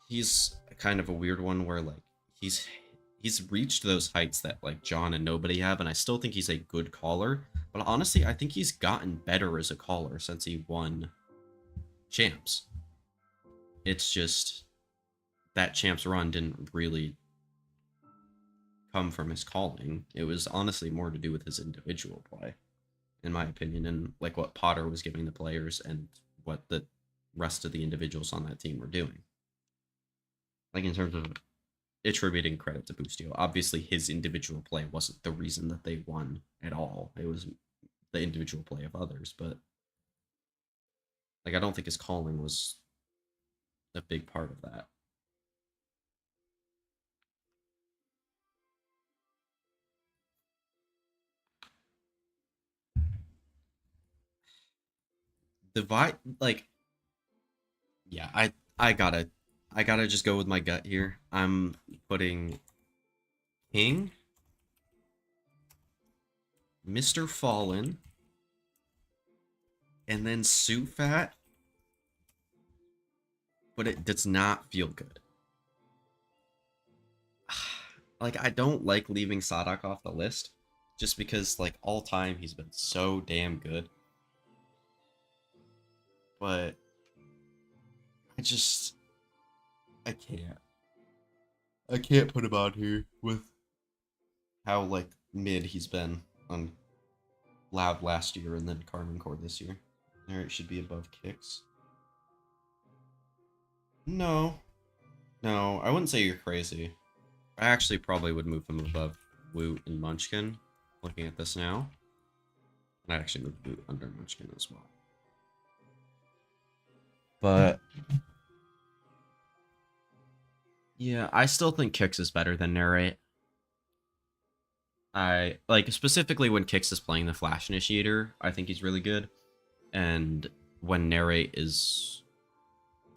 he's kind of a weird one where like he's reached those heights that like John and nobody have, and I still think he's a good caller. But honestly, I think he's gotten better as a caller since he won champs. It's just that champs run didn't really come from his calling. It was honestly more to do with his individual play, in my opinion, and like what Potter was giving the players and what the rest of the individuals on that team were doing. Like in terms of attributing credit to Bustio, obviously his individual play wasn't the reason that they won at all. It was the individual play of others, but like I don't think his calling was a big part of that. The vibe, like, yeah, I gotta just go with my gut here. I'm putting King, Mr. Fallen, and then Sufat, but it does not feel good. Like, I don't like leaving Sadak off the list, just because, like, all time he's been so damn good. But I just, I can't. I can't put him on here with how, like, mid he's been on Loud last year and then Carmen Core this year. Alright, should be above Kicks. No. No, I wouldn't say you're crazy. I actually probably would move him above Woot and Munchkin, looking at this now. And I'd actually move Woot under Munchkin as well. But yeah, I still think Kicks is better than Narrate. I like specifically when Kicks is playing the Flash Initiator, I think he's really good. And when Narrate is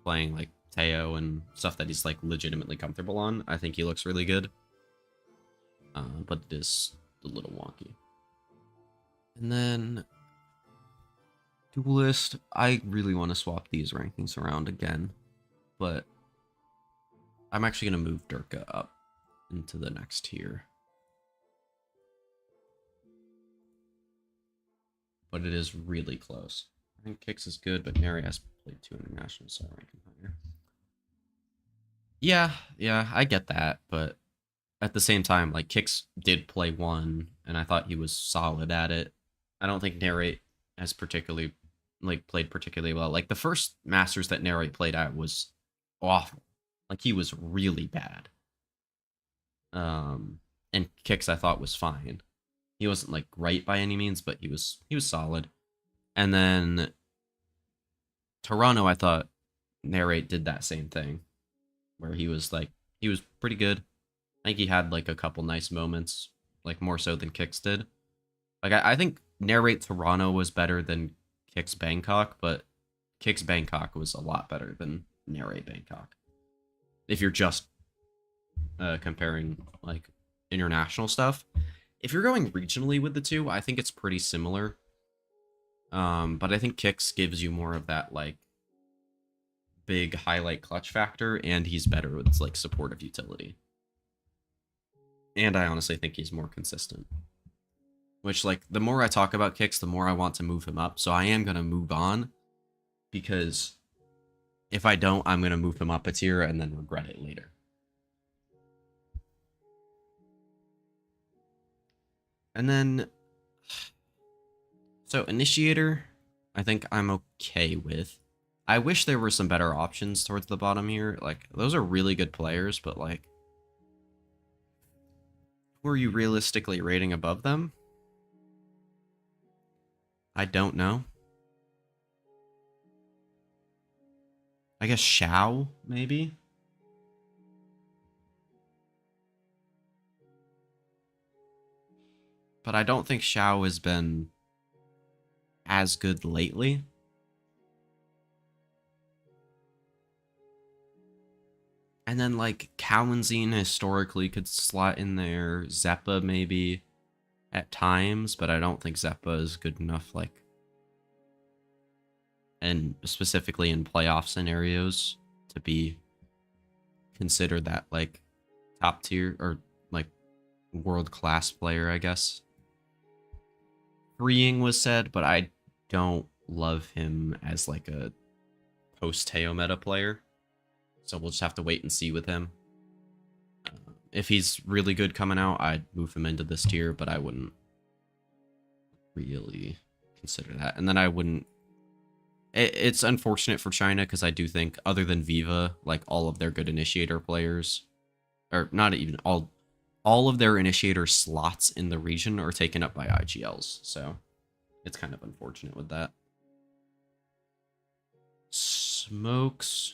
playing like Teo and stuff that he's like legitimately comfortable on, I think he looks really good. But it is a little wonky. And then Duelist, I really want to swap these rankings around again, but I'm actually going to move Durka up into the next tier. But it is really close. I think Kicks is good, but Neri has played 2 internationals, so I rank him higher. Yeah, I get that, but at the same time, like, Kicks did play 1, and I thought he was solid at it. I don't think Narrate has particularly, like, played particularly well. Like, the first Masters that Narrate played at was awful. Like, he was really bad. And Kicks I thought was fine. He wasn't, like, great by any means, but he was solid. And then Toronto, I thought Narrate did that same thing, where he was pretty good. I think he had like a couple nice moments, like more so than Kicks did. Like I think Narrate Toronto was better than Kicks Bangkok, but Kicks Bangkok was a lot better than Narrate Bangkok. If you're just comparing like international stuff, if you're going regionally with the two, I think it's pretty similar. But I think Kicks gives you more of that like big highlight clutch factor, and he's better with like supportive utility. And I honestly think he's more consistent. Which, like, the more I talk about Kicks, the more I want to move him up. So I am going to move on, because if I don't, I'm going to move him up a tier and then regret it later. And then, so Initiator, I think I'm okay with. I wish there were some better options towards the bottom here. Like, those are really good players, but like, who are you realistically rating above them? I don't know. I guess Shao, maybe? But I don't think Shao has been as good lately. And then, like, Kalinzine historically could slot in there. Zeppa, maybe, at times, but I don't think Zeppa is good enough, like, and specifically in playoff scenarios, to be considered that, like, top tier, or, like, world-class player, I guess. Freeing was said, but I don't love him as like a post-Teo meta player. So we'll just have to wait and see with him. If he's really good coming out, I'd move him into this tier, but I wouldn't really consider that. And then I wouldn't... It's unfortunate for China, because I do think, other than Viva, like, all of their good initiator players, or not even all of their initiator slots in the region are taken up by IGLs, so it's kind of unfortunate with that. Smokes.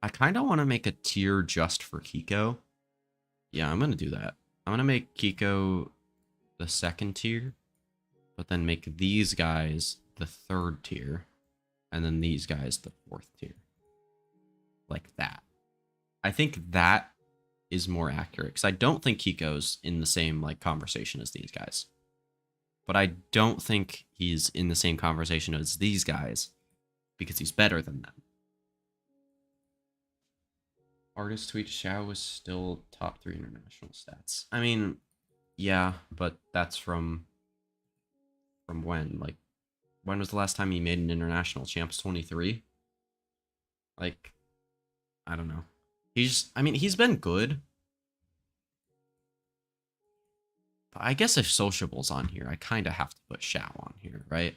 I kind of want to make a tier just for Kiko. Yeah, I'm going to do that. I'm going to make Kiko the second tier, but then make these guys the third tier, and then these guys the fourth tier. Like that. I think that is more accurate, because I don't think Kiko's in the same like conversation as these guys. But I don't think he's in the same conversation as these guys, because he's better than them. Artist tweet Xiao was still top 3 international stats. I mean, yeah, but that's from when? Like, when was the last time he made an international? Champs 23? Like, I don't know. I mean, he's been good. But I guess if Sociable's on here, I kind of have to put Xiao on here, right?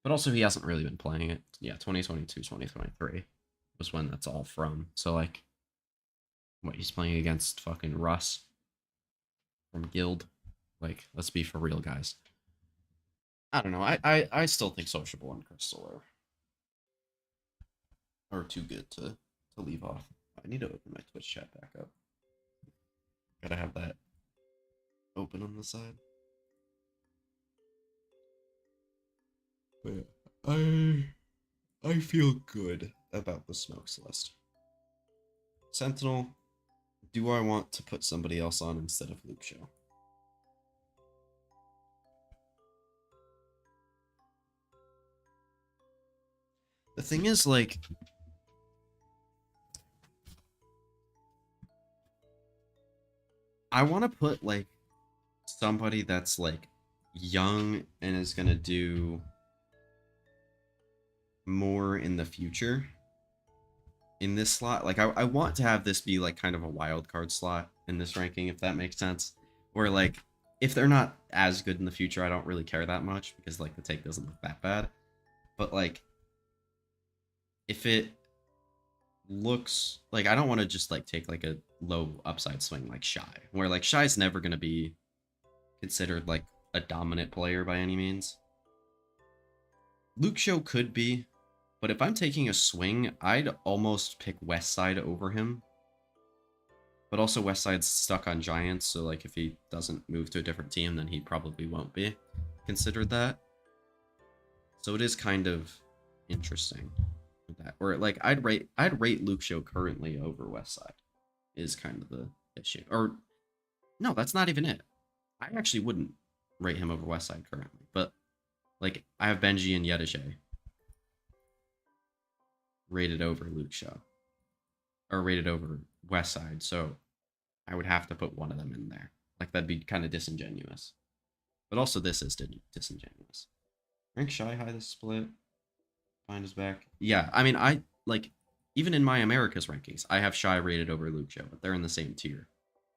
But also, he hasn't really been playing it. Yeah, 2022, 2023 was when that's all from. So, like, what, he's playing against fucking Russ from Guild? Like, let's be for real, guys. I don't know. I still think Sociable and Crystal are too good to leave off. I need to open my Twitch chat back up. Gotta have that open on the side. But yeah, I feel good about the Smokes list. Sentinel, do I want to put somebody else on instead of Luke Show? The thing is, like, I want to put, like, somebody that's, like, young and is going to do more in the future in this slot. Like, I want to have this be, like, kind of a wild card slot in this ranking, if that makes sense. Where, like, if they're not as good in the future, I don't really care that much, because, like, the take doesn't look that bad. But, like, if it looks like, I don't want to just like take like a low upside swing like Shy, where like Shy's never going to be considered like a dominant player by any means. Luke Show could be, but if I'm taking a swing, I'd almost pick Westside over him. But also Westside's stuck on Giants, so like if he doesn't move to a different team, then he probably won't be considered that. So it is kind of interesting. That, or like I'd rate Luke Show currently over Westside is kind of the issue. Or no, that's not even it. I actually wouldn't rate him over Westside currently, but like I have Benji and Yedishe rated over Luke Show, or rated over Westside, so I would have to put one of them in there. Like that'd be kind of disingenuous. But also this is disingenuous. Rank Shy high this split. Find his back. Yeah, I mean, I like even in my Americas rankings, I have Shy rated over Luke Show, but they're in the same tier.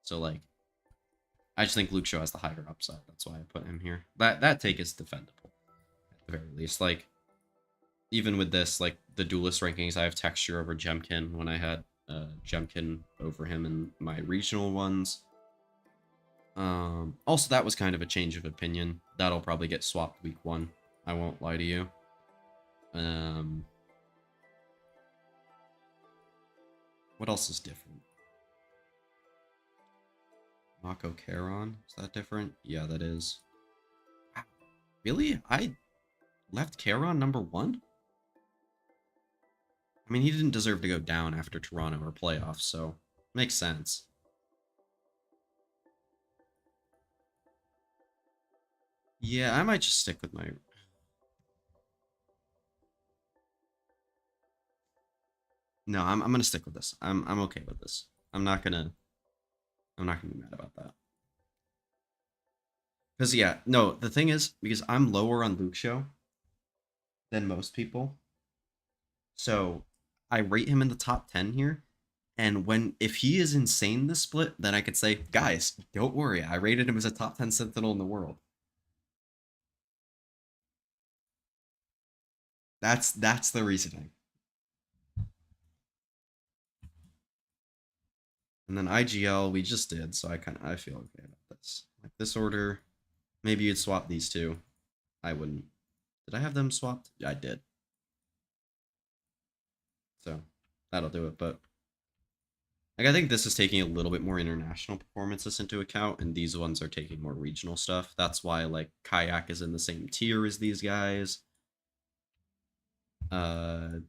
So like, I just think Luke Show has the higher upside. That's why I put him here. That take is defendable at the very least. Like, even with this, like the duelist rankings, I have Texture over Jemkin when I had Jemkin over him in my regional ones. Also, that was kind of a change of opinion. That'll probably get swapped week 1. I won't lie to you. What else is different? Mako Charon? Is that different? Yeah, that is. Wow. Really? I left Charon number 1? I mean, he didn't deserve to go down after Toronto or playoffs, so makes sense. Yeah, I might just stick with my... No, I'm gonna stick with this. I'm okay with this. I'm not gonna be mad about that. Because yeah, no, the thing is, because I'm lower on Luke Show than most people, so I rate him in the top 10 here. And when if he is insane this split, then I could say, guys, don't worry, I rated him as a top 10 Sentinel in the world. That's the reasoning. And then IGL we just did, so I feel okay about this. Like this order, maybe you'd swap these two. I wouldn't. Did I have them swapped? Yeah, I did. So that'll do it. But like I think this is taking a little bit more international performances into account, and these ones are taking more regional stuff. That's why like Kayak is in the same tier as these guys. Uh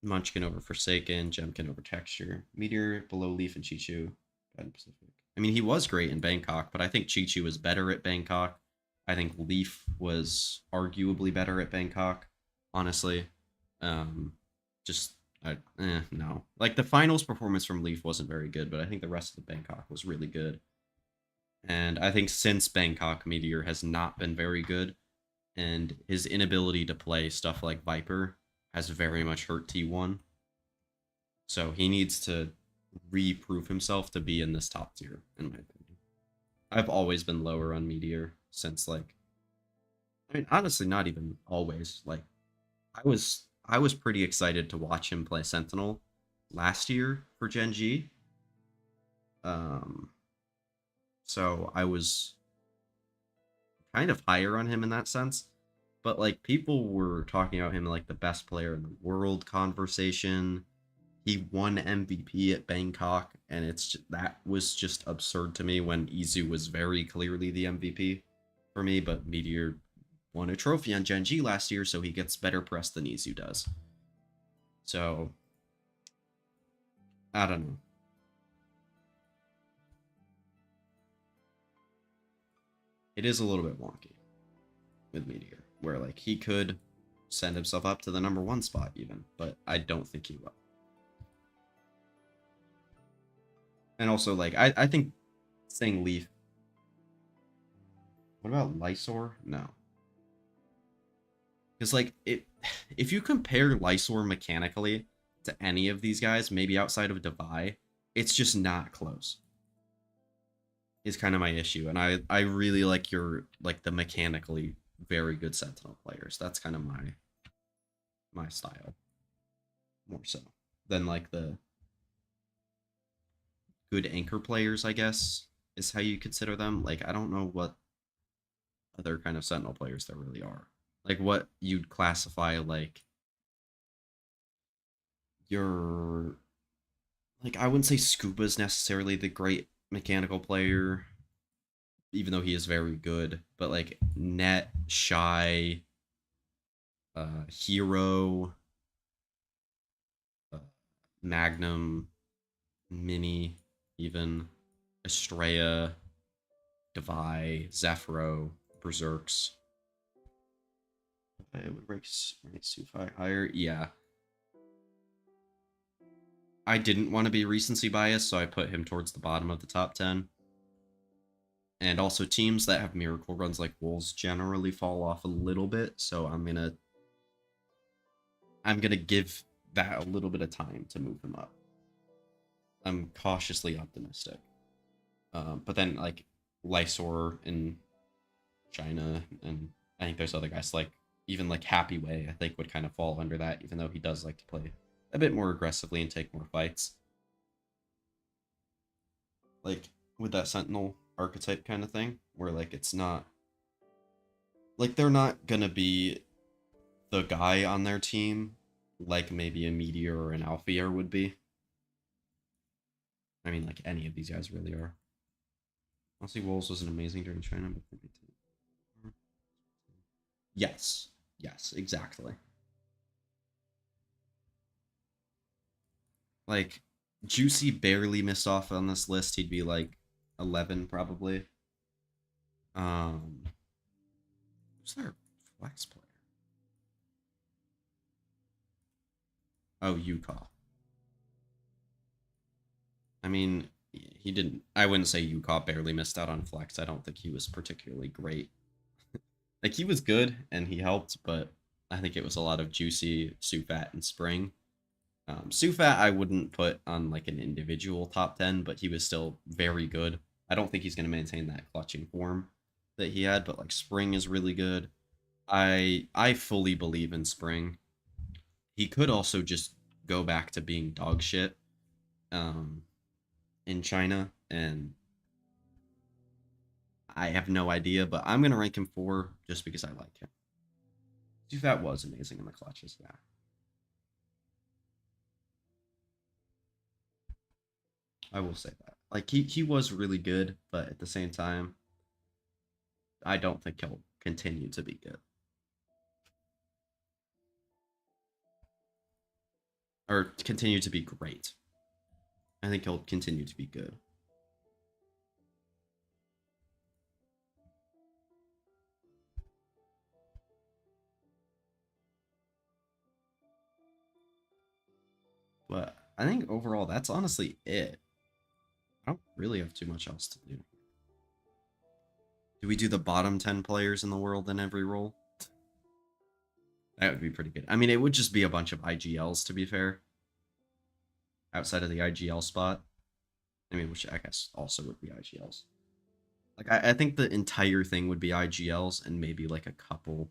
Munchkin over Forsaken, Gemkin over Texture, Meteor below Leaf and Chichu. Pacific. I mean, he was great in Bangkok, but I think Chichu was better at Bangkok. I think Leaf was arguably better at Bangkok, honestly. Um, just no. Like the finals performance from Leaf wasn't very good, but I think the rest of the Bangkok was really good. And I think since Bangkok, Meteor has not been very good, and his inability to play stuff like Viper has very much hurt T1. So he needs to reprove himself to be in this top tier, in my opinion. I've always been lower on Meteor since like I mean honestly not even always. Like I was pretty excited to watch him play Sentinel last year for Gen G. Um so I was kind of higher on him in that sense. But like people were talking about him like the best player in the world conversation. He won MVP at Bangkok, and that was just absurd to me when Izu was very clearly the MVP for me. But Meteor won a trophy on Gen G last year, so he gets better press than Izu does. So I don't know. It is a little bit wonky with Meteor, where like he could send himself up to the number one spot even, but I don't think he will. And also like I think saying Leaf. What about Lysor? No. Because like it if you compare Lysor mechanically to any of these guys, maybe outside of Devi, it's just not close. Is kind of my issue. And I really like your like the mechanically very good Sentinel players. That's kind of my style. More so than like the good anchor players, I guess, is how you consider them. Like I don't know what other kind of Sentinel players there really are. Like what you'd classify like your like I wouldn't say Scuba's necessarily the great mechanical player, even though he is very good. But like Net, Shy, Hero, uh, Magnum, Mini, even Estrella, Devi, Zephyro, Berserks. It would rank too higher. Yeah. I didn't want to be recency biased, so I put him towards the bottom of the top 10. And also teams that have miracle runs like Wolves generally fall off a little bit, so I'm gonna give that a little bit of time to move him up. I'm cautiously optimistic. But then like Lysor in China, and I think there's other guys like even like Happy Way, I think would kind of fall under that, even though he does like to play a bit more aggressively and take more fights. Like with that Sentinel archetype kind of thing, where like it's not like they're not gonna be the guy on their team like maybe a Meteor or an Alphier would be. I mean, like any of these guys really are. Honestly, Wolves wasn't amazing during China, but yes, yes, exactly. Like Juicy barely missed off on this list. He'd be like 11 probably. Um, who's their flex player? Oh, Yukon. I mean, he didn't. I wouldn't say Yukon barely missed out on flex. I don't think he was particularly great. Like, he was good and he helped, but I think it was a lot of Juicy, Sufat, and Spring. Sufat I wouldn't put on like an individual top 10, but he was still very good. I don't think he's going to maintain that clutching form that he had, but like Spring is really good. I fully believe in Spring. He could also just go back to being dog shit um, in China, and I have no idea, but I'm going to rank him 4 just because I like him. Sufat was amazing in the clutches, yeah. I will say that. Like he was really good, but at the same time, I don't think he'll continue to be good. Or continue to be great. I think he'll continue to be good. But I think overall that's honestly it. I don't really have too much else to do. Do we do the bottom 10 players in the world in every role? That would be pretty good. I mean, it would just be a bunch of IGLs, to be fair. Outside of the IGL spot. I mean, which I guess also would be IGLs. Like, I think the entire thing would be IGLs and maybe, like, a couple,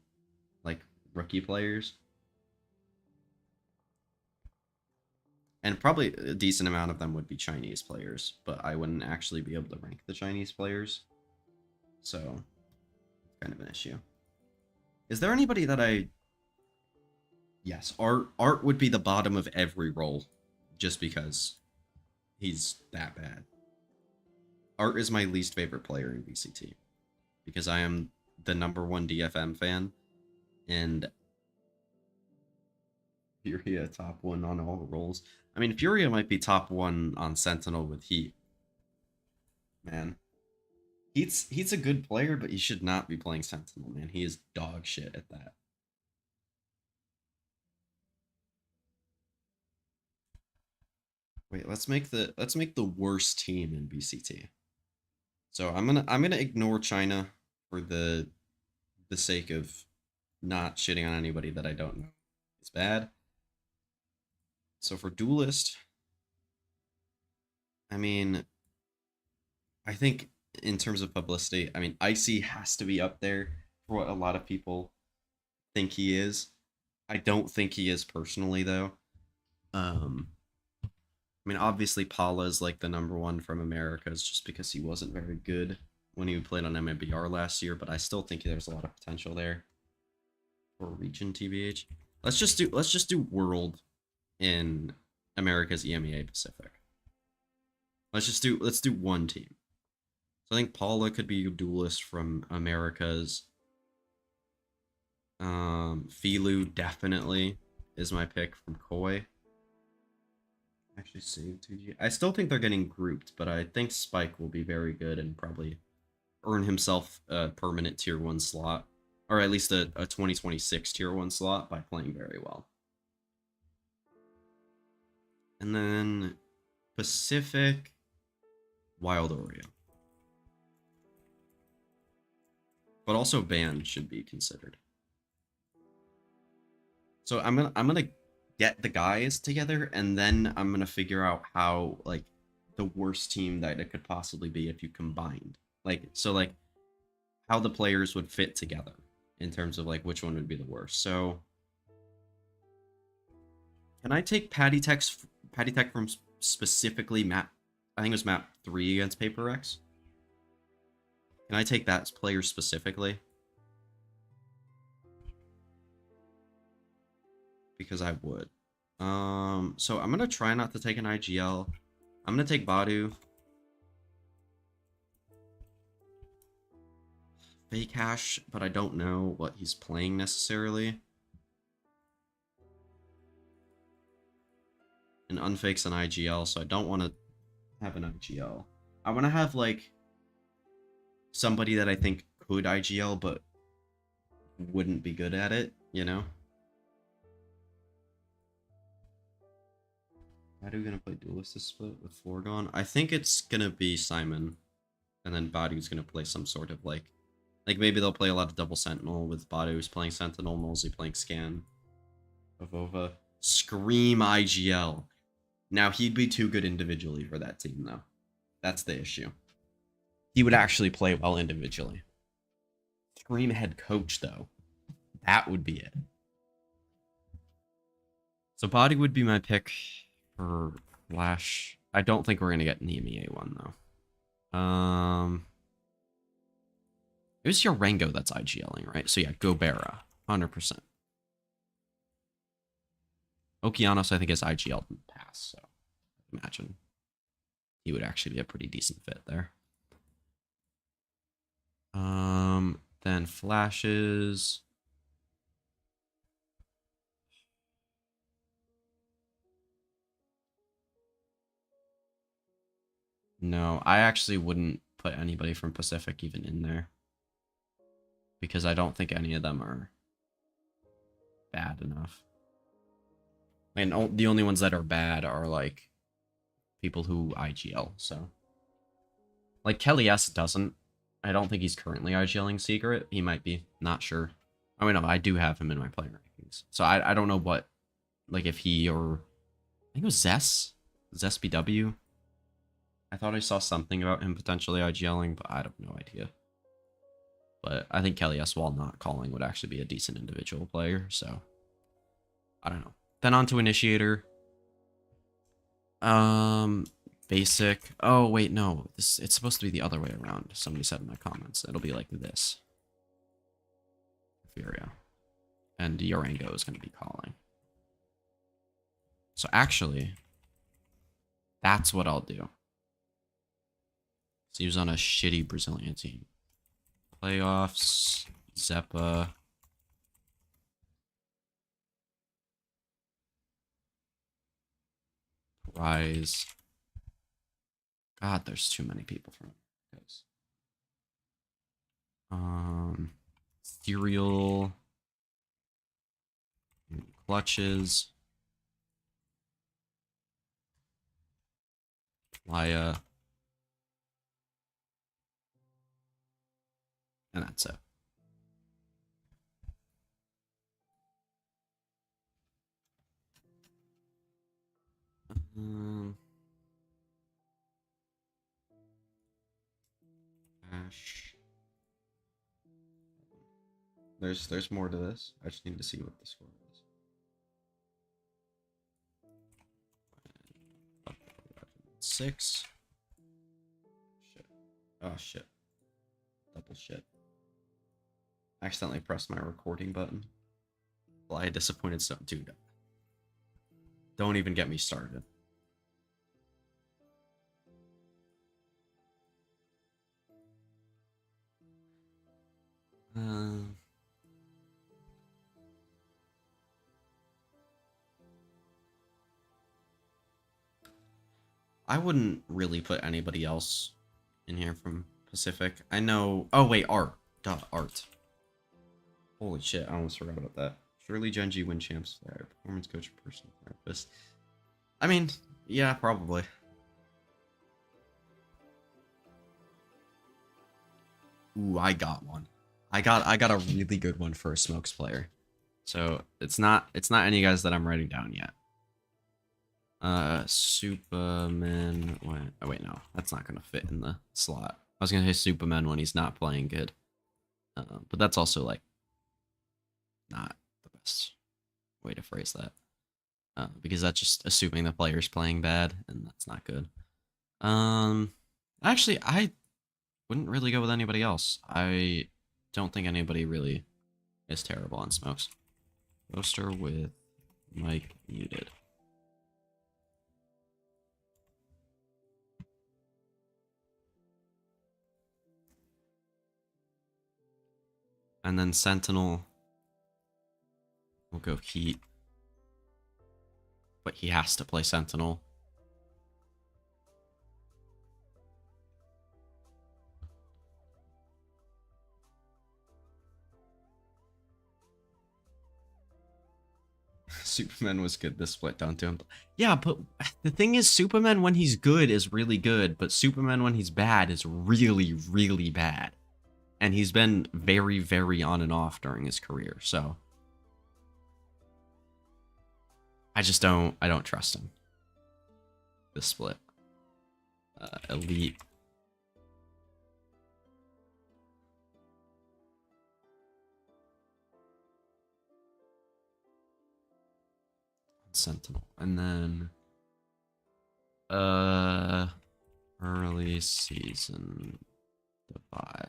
like, rookie players. And probably a decent amount of them would be Chinese players, but I wouldn't actually be able to rank the Chinese players. So, kind of an issue. Is there anybody that I... Yes, Art would be the bottom of every role, just because he's that bad. Art is my least favorite player in VCT, because I am the #1 DFM fan, and Furia top 1 on all roles. I mean, Furia might be top 1 on Sentinel with Heat. Man. He's a good player, but he should not be playing Sentinel, man. He is dog shit at that. Wait, let's make the worst team in VCT. So I'm gonna ignore China for the sake of not shitting on anybody that I don't know. It's bad. So for Duelist, I mean, I think in terms of publicity, I mean, Icy has to be up there for what a lot of people think he is. I don't think he is personally though. I mean, obviously Paula is like the #1 from Americas just because he wasn't very good when he played on MMBR last year, but I still think there's a lot of potential there for region TBH. Let's just do world in America's EMEA Pacific. Let's do one team. So I think Paula could be a Duelist from Americas. Filu definitely is my pick from Koi. Actually save 2G. I still think they're getting grouped, but I think Spike will be very good and probably earn himself a permanent tier 1 slot, or at least a 2026 tier 1 slot by playing very well. And then Pacific, Wild Oreo. But also Ban should be considered. So I'm gonna get the guys together, and then I'm gonna figure out how, like, the worst team that it could possibly be if you combined. Like, so like how the players would fit together in terms of like which one would be the worst. So can I take Patty Tech from specifically map? I think it was map 3 against Paper X. Can I take that player specifically? Because I would. So I'm gonna try not to take an IGL. I'm gonna take Badu. Fake Hash, but I don't know what he's playing necessarily. And Unfake's an IGL, so I don't want to have an IGL. I want to have, like, somebody that I think could IGL, but wouldn't be good at it, you know? Badu gonna play Duelist this split with Forgon? I think it's gonna be Simon, and then Badu's gonna play some sort of like maybe they'll play a lot of double Sentinel with Badu's playing Sentinel, Molesy playing Scan, Avova. Scream IGL. Now he'd be too good individually for that team though. That's the issue. He would actually play well individually. Scream head coach though. That would be it. So Body would be my pick for Flash. I don't think we're going to get an EMEA one, though. It was your Rango that's IGLing, right? So yeah, Gobera. 100%. Okeanos, I think, is IGL in the past, so imagine he would actually be a pretty decent fit there. Then Flashes. No, I actually wouldn't put anybody from Pacific even in there. Because I don't think any of them are bad enough. And the only ones that are bad are, like, people who IGL, so. Like, Kelly S doesn't. I don't think he's currently IGLing Secret. He might be. Not sure. I mean, no, I do have him in my player rankings. So I don't know what, like, if he or... I think it was Zess? ZessBW? I thought I saw something about him potentially IGLing, but I have no idea. But I think Kelly S, while not calling, would actually be a decent individual player, so... I don't know. Then on to Initiator. Basic. Oh, wait, no. It's supposed to be the other way around. Somebody said in my comments. It'll be like this. Furia. And Yorango is going to be calling. So actually, that's what I'll do. So he was on a shitty Brazilian team. Playoffs, Zeppa. Rise. God, there's too many people from those. Serial. Clutches. Laya. And that's it. Ash. There's more to this. I just need to see what the score is. Six. Shit. Oh shit. Double shit. I accidentally pressed my recording button. Well, I disappointed so dude. Don't even get me started. I wouldn't really put anybody else in here from Pacific. I know... Oh, wait, Art. Duh, Art. Holy shit, I almost forgot about that. Surely Genji win champs there. Performance coach, personal therapist. I mean, yeah, probably. Ooh, I got one. I got a really good one for a Smokes player. So it's not any guys that I'm writing down yet. Superman. Oh wait, no, that's not gonna fit in the slot. I was gonna say Superman when he's not playing good, but that's also like not the best way to phrase that, because that's just assuming the player's playing bad, and that's not good. Actually, I wouldn't really go with anybody else. I don't think anybody really is terrible on Smokes. Roaster with mic muted. And then Sentinel will go Heat. But he has to play Sentinel. Superman was good this split, don't do him. Yeah, but the thing is, Superman when he's good is really good, but Superman when he's bad is really, really bad. And he's been very, very on and off during his career, so I don't trust him. This split. Elite. Sentinel. And then early season Defy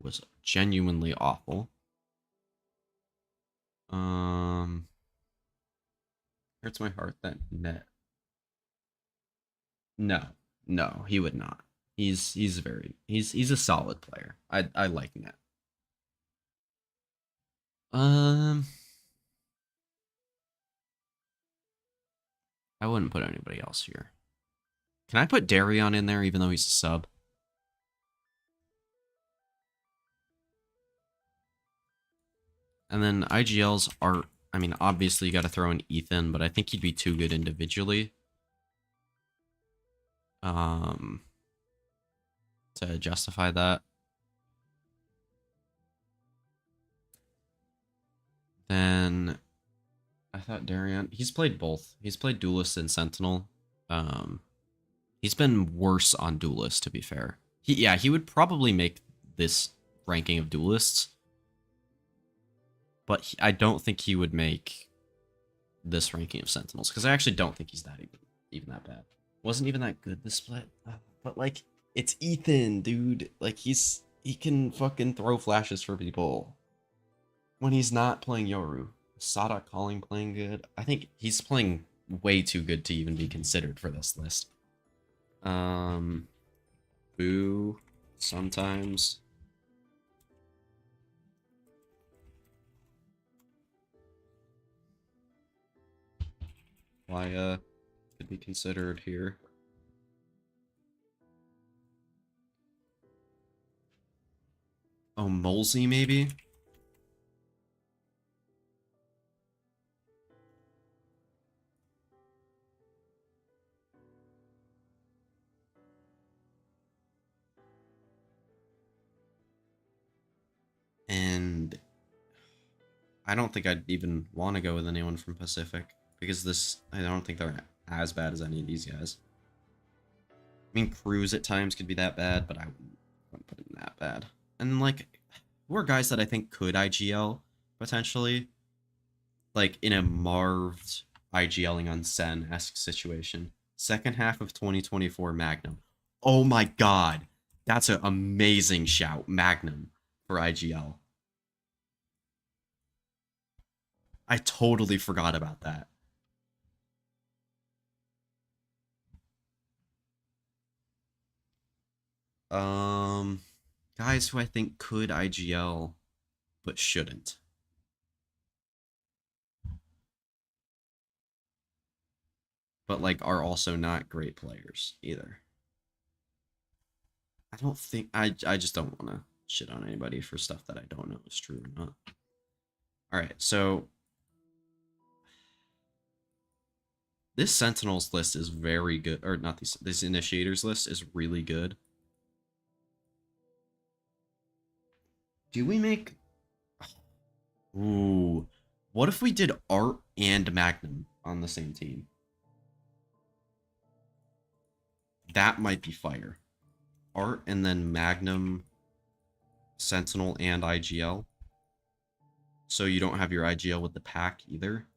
was genuinely awful. Hurts my heart that Net. No, no, he would not. He's a solid player. I like Net. Um, I wouldn't put anybody else here. Can I put Darion in there even though he's a sub? And then IGLs are, I mean, obviously you got to throw in Ethan, but I think he'd be too good individually. To justify that. Then I thought Darion, he's played both. He's played Duelist and Sentinel. He's been worse on Duelist, to be fair. He would probably make this ranking of Duelists, but I don't think he would make this ranking of Sentinels, because I actually don't think he's that even that bad. Wasn't even that good this split, but like, it's Ethan, dude. Like, he can fucking throw flashes for people when he's not playing Yoru. Sada Calling playing good. I think he's playing way too good to even be considered for this list. Boo sometimes. Laya could be considered here. Oh, Molesy maybe? And I don't think I'd even want to go with anyone from Pacific, because I don't think they're as bad as any of these guys. I mean, Cruz at times could be that bad, but I wouldn't put him that bad. And like, who are guys that I think could IGL potentially? Like in a Marved IGLing on Sen-esque situation. Second half of 2024 Magnum. Oh my god. That's an amazing shout. Magnum for IGL. I totally forgot about that. Guys who I think could IGL but shouldn't. But like are also not great players either. I don't think I just don't want to shit on anybody for stuff that I don't know is true or not. All right, so this Sentinels list is very good, or not this Initiators list is really good. Do we make? Ooh, what if we did Art and Magnum on the same team? That might be fire. Art and then Magnum, Sentinel, and IGL. So you don't have your IGL with the pack either.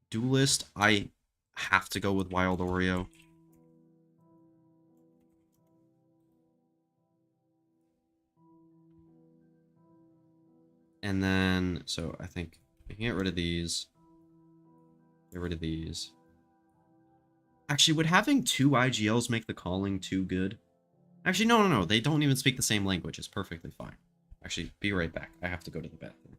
Duelist, I have to go with Wild Oreo. And then, so I think we can get rid of these. Get rid of these. Actually, would having two IGLs make the calling too good? Actually, no. They don't even speak the same language. It's perfectly fine. Actually, be right back. I have to go to the bathroom.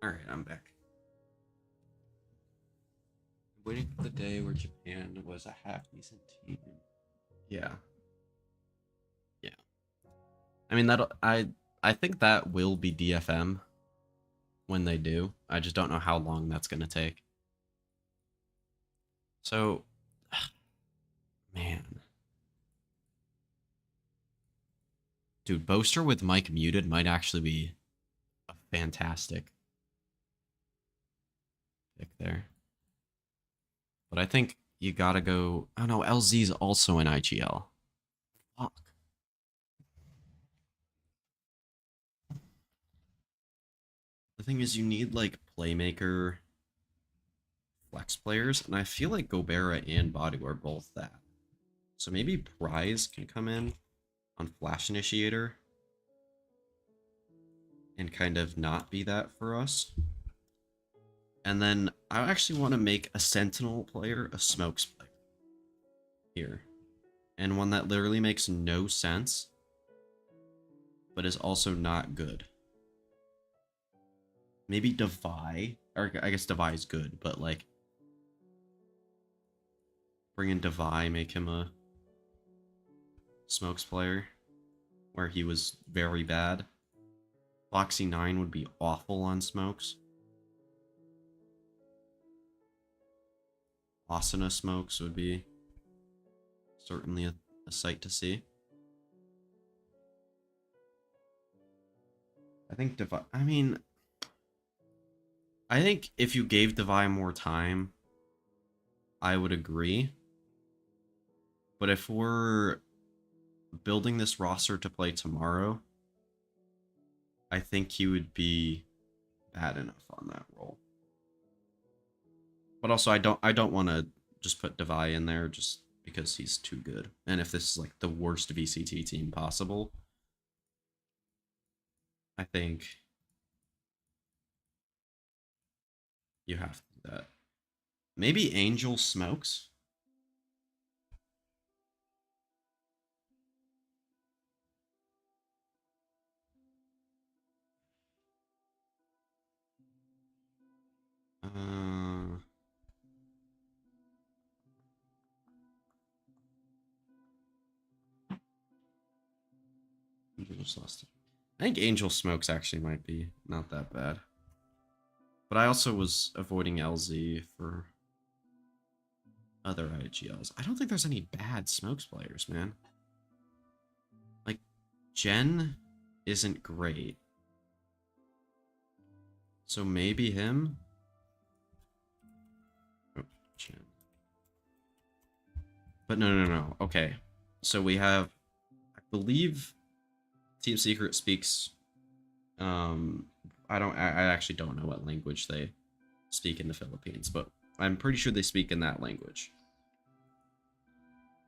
Alright, I'm back. Waiting for the day where Japan was a half decent team. Yeah. Yeah. I mean I think that will be DFM when they do. I just don't know how long that's gonna take. So man. Dude, Boaster with mic muted might actually be a fantastic pick there. But I think you gotta go. Oh no, LZ's also in IGL. Fuck. The thing is, you need like playmaker flex players, and I feel like Gobera and Body are both that. So maybe Prize can come in on Flash Initiator and kind of not be that for us. And then I actually want to make a Sentinel player a Smokes player here. And one that literally makes no sense, but is also not good. Maybe Devi, or I guess Devi is good, but like bring in Devi, make him a Smokes player where he was very bad. Foxy 9 would be awful on Smokes. Asuna Smokes would be certainly a sight to see. I think Devi, I think if you gave Devi more time, I would agree. But if we're building this roster to play tomorrow, I think he would be bad enough on that role. But also, I don't want to just put Devi in there just because he's too good. And if this is like the worst VCT team possible, I think you have to do that. Maybe Angel Smokes. Just lost it. I think Angel Smokes actually might be not that bad. But I also was avoiding LZ for other IGLs. I don't think there's any bad Smokes players, man. Like, Jen isn't great. So maybe him? Oh, Jen. But no. Okay. So we have, I believe Team Secret speaks, I actually don't know what language they speak in the Philippines, but I'm pretty sure they speak in that language.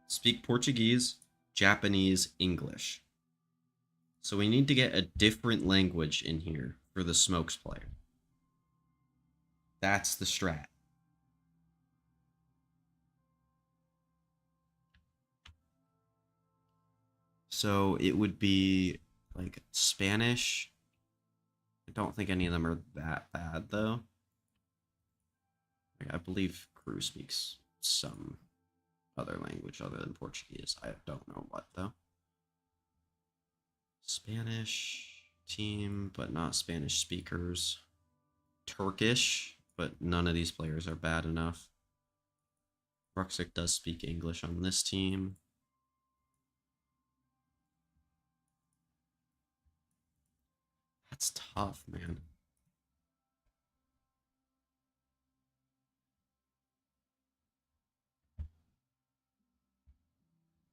Speak Portuguese, Japanese, English. So we need to get a different language in here for the Smokes player. That's the strat. So it would be like Spanish. I don't think any of them are that bad though. I believe Crew speaks some other language other than Portuguese. I don't know what though. Spanish team, but not Spanish speakers. Turkish, but none of these players are bad enough. Bruxic does speak English on this team. That's tough, man.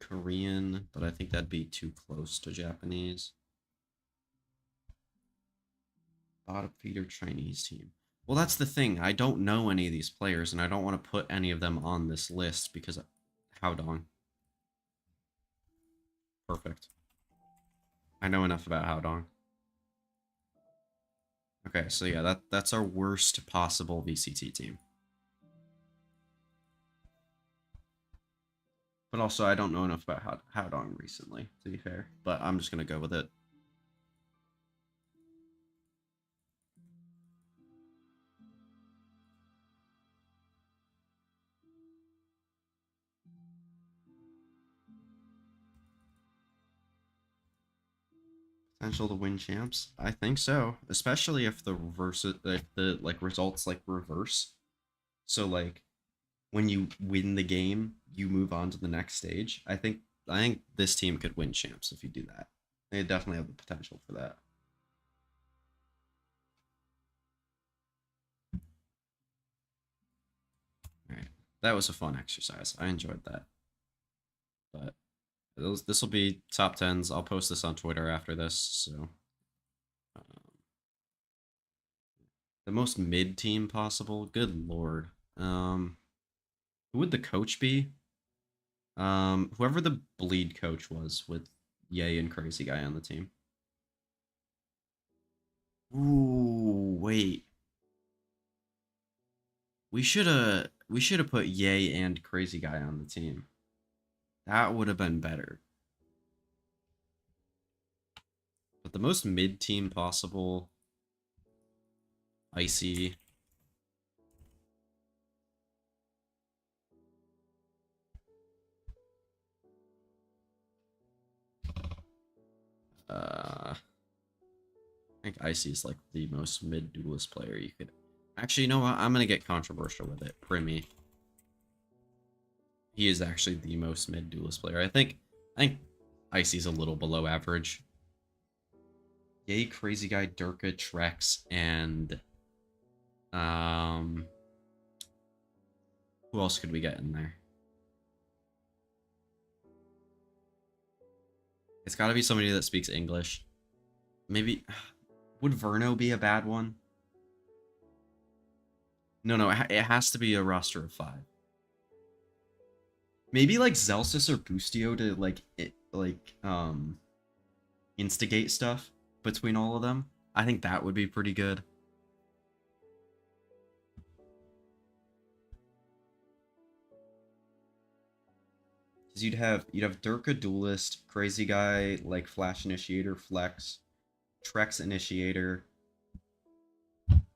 Korean, but I think that'd be too close to Japanese. Bottom feeder Chinese team. Well, that's the thing. I don't know any of these players, and I don't want to put any of them on this list because of Howdong. Perfect. I know enough about Howdong. Okay, so yeah, that's our worst possible VCT team. But also, I don't know enough about Howdong recently, to be fair. But I'm just going to go with it. Potential to win champs? I think so, especially if the like results like reverse. So like when you win the game, you move on to the next stage. I think this team could win champs if you do that. They definitely have the potential for that. All right, that was a fun exercise. I enjoyed that. But this will be top tens. I'll post this on Twitter after this. So the most mid team possible. Good lord. Who would the coach be? Whoever the bleed coach was with Yay and Crazy Guy on the team. Ooh, wait. We should have put Yay and Crazy Guy on the team. That would have been better. But the most mid team possible. Icy. I think Icy is like the most mid duelist player you could. Actually, you know what? I'm gonna get controversial with it. Primi. He is actually the most mid duelist player. I think Icy's a little below average. Yay, Crazy Guy, Durka, Trex, and who else could we get in there? It's got to be somebody that speaks English. Maybe would Verno be a bad one? No, it has to be a roster of 5. Maybe like Zelsis or Boostio to instigate stuff between all of them. I think that would be pretty good. Because you'd have Durka Duelist, Crazy Guy, like Flash Initiator, Flex, Trex Initiator,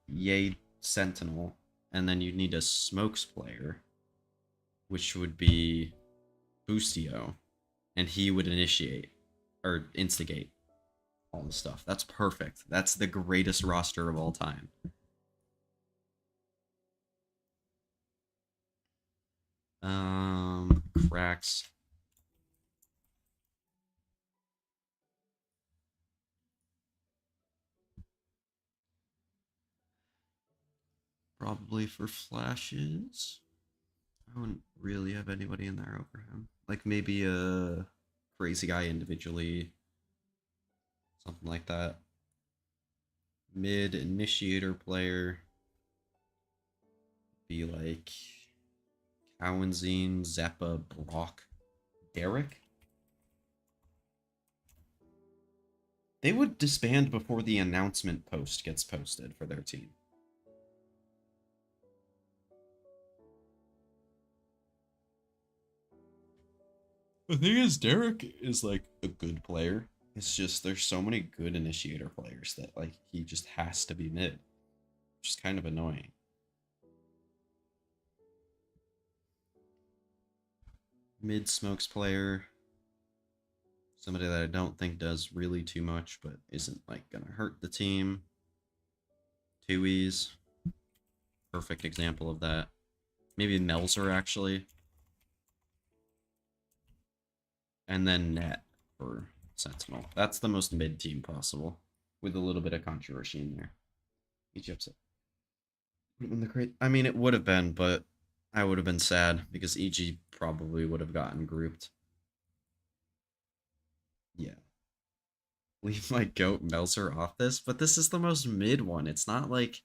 Yay Sentinel, and then you'd need a Smokes player, which would be Boostio, and he would initiate or instigate all the stuff. That's perfect. That's the greatest roster of all time. Cracks. Probably for flashes. I wouldn't really have anybody in there over him. Like maybe a Crazy Guy individually. Something like that. Mid initiator player. Be like Cowanzine, Zeppa, Brock, Derek. They would disband before the announcement post gets posted for their team. The thing is, Derek is like a good player. It's just there's so many good initiator players that like he just has to be mid, which is kind of annoying. Mid smokes player, somebody that I don't think does really too much, but isn't like gonna hurt the team. Tui's, perfect example of that. Maybe Melzer actually, and then Net for Sentinel. That's the most mid team possible, with a little bit of controversy in there. EG upset. I mean, it would have been, but I would have been sad because EG probably would have gotten grouped. Yeah. Leave my goat Melzer off this, but this is the most mid one. It's not like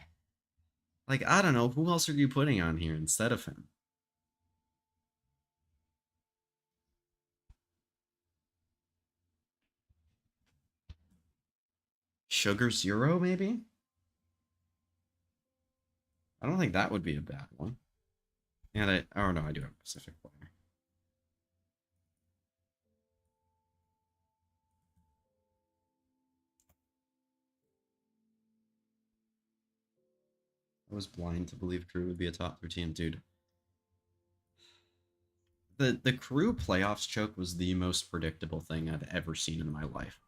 I don't know, who else are you putting on here instead of him? Sugar Zero, maybe? I don't think that would be a bad one. And oh no, I do have a Pacific player. I was blind to believe Crew would be a top 3 team, dude. The Crew playoffs choke was the most predictable thing I've ever seen in my life.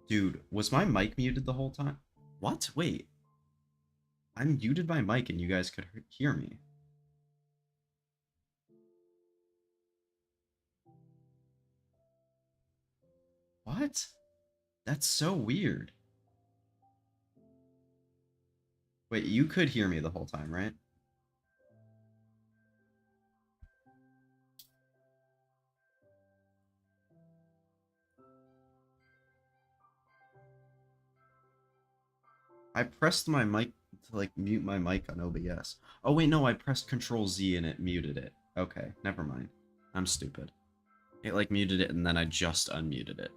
Dude, was my mic muted the whole time? What? Wait. I muted my mic and you guys could hear me. What? That's so weird. Wait, you could hear me the whole time, right? I pressed my mic to like mute my mic on OBS. Oh wait, no, I pressed Control Z and it muted it. Okay, never mind. I'm stupid. It like muted it and then I just unmuted it.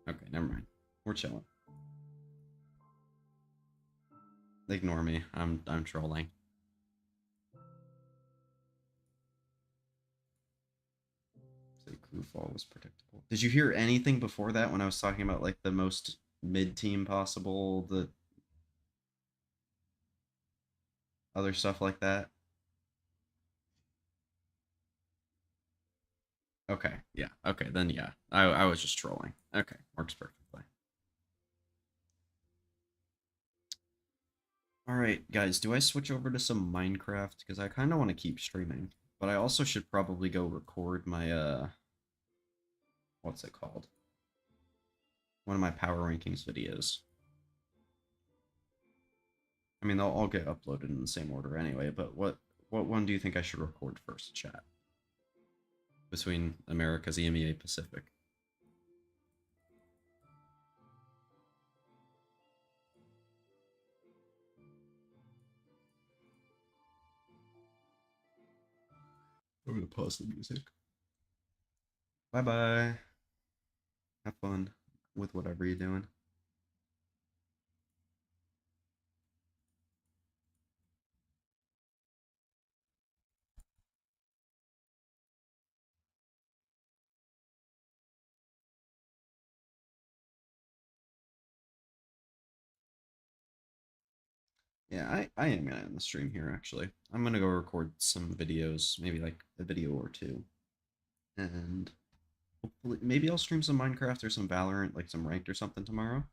Okay, never mind. We're chilling. Ignore me. I'm trolling. Say clue fall was predictable. Did you hear anything before that when I was talking about like the most mid team possible, the other stuff like that? Okay, yeah. Okay, then yeah. I was just trolling. Okay, works perfectly. All right, guys, do I switch over to some Minecraft? Because I kind of want to keep streaming, but I also should probably go record my what's it called? One of my power rankings videos. I mean, they'll all get uploaded in the same order anyway, but what one do you think I should record first, chat? Between America's EMEA Pacific. I'm gonna pause the music. Bye bye. Have fun with whatever you're doing. Yeah, I am gonna end the stream here actually. I'm gonna go record some videos, maybe like a video or two. And hopefully maybe I'll stream some Minecraft or some Valorant, like some ranked or something tomorrow.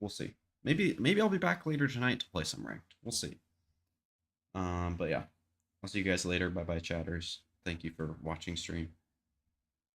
We'll see. Maybe I'll be back later tonight to play some ranked. We'll see. But yeah. I'll see you guys later. Bye bye chatters. Thank you for watching stream.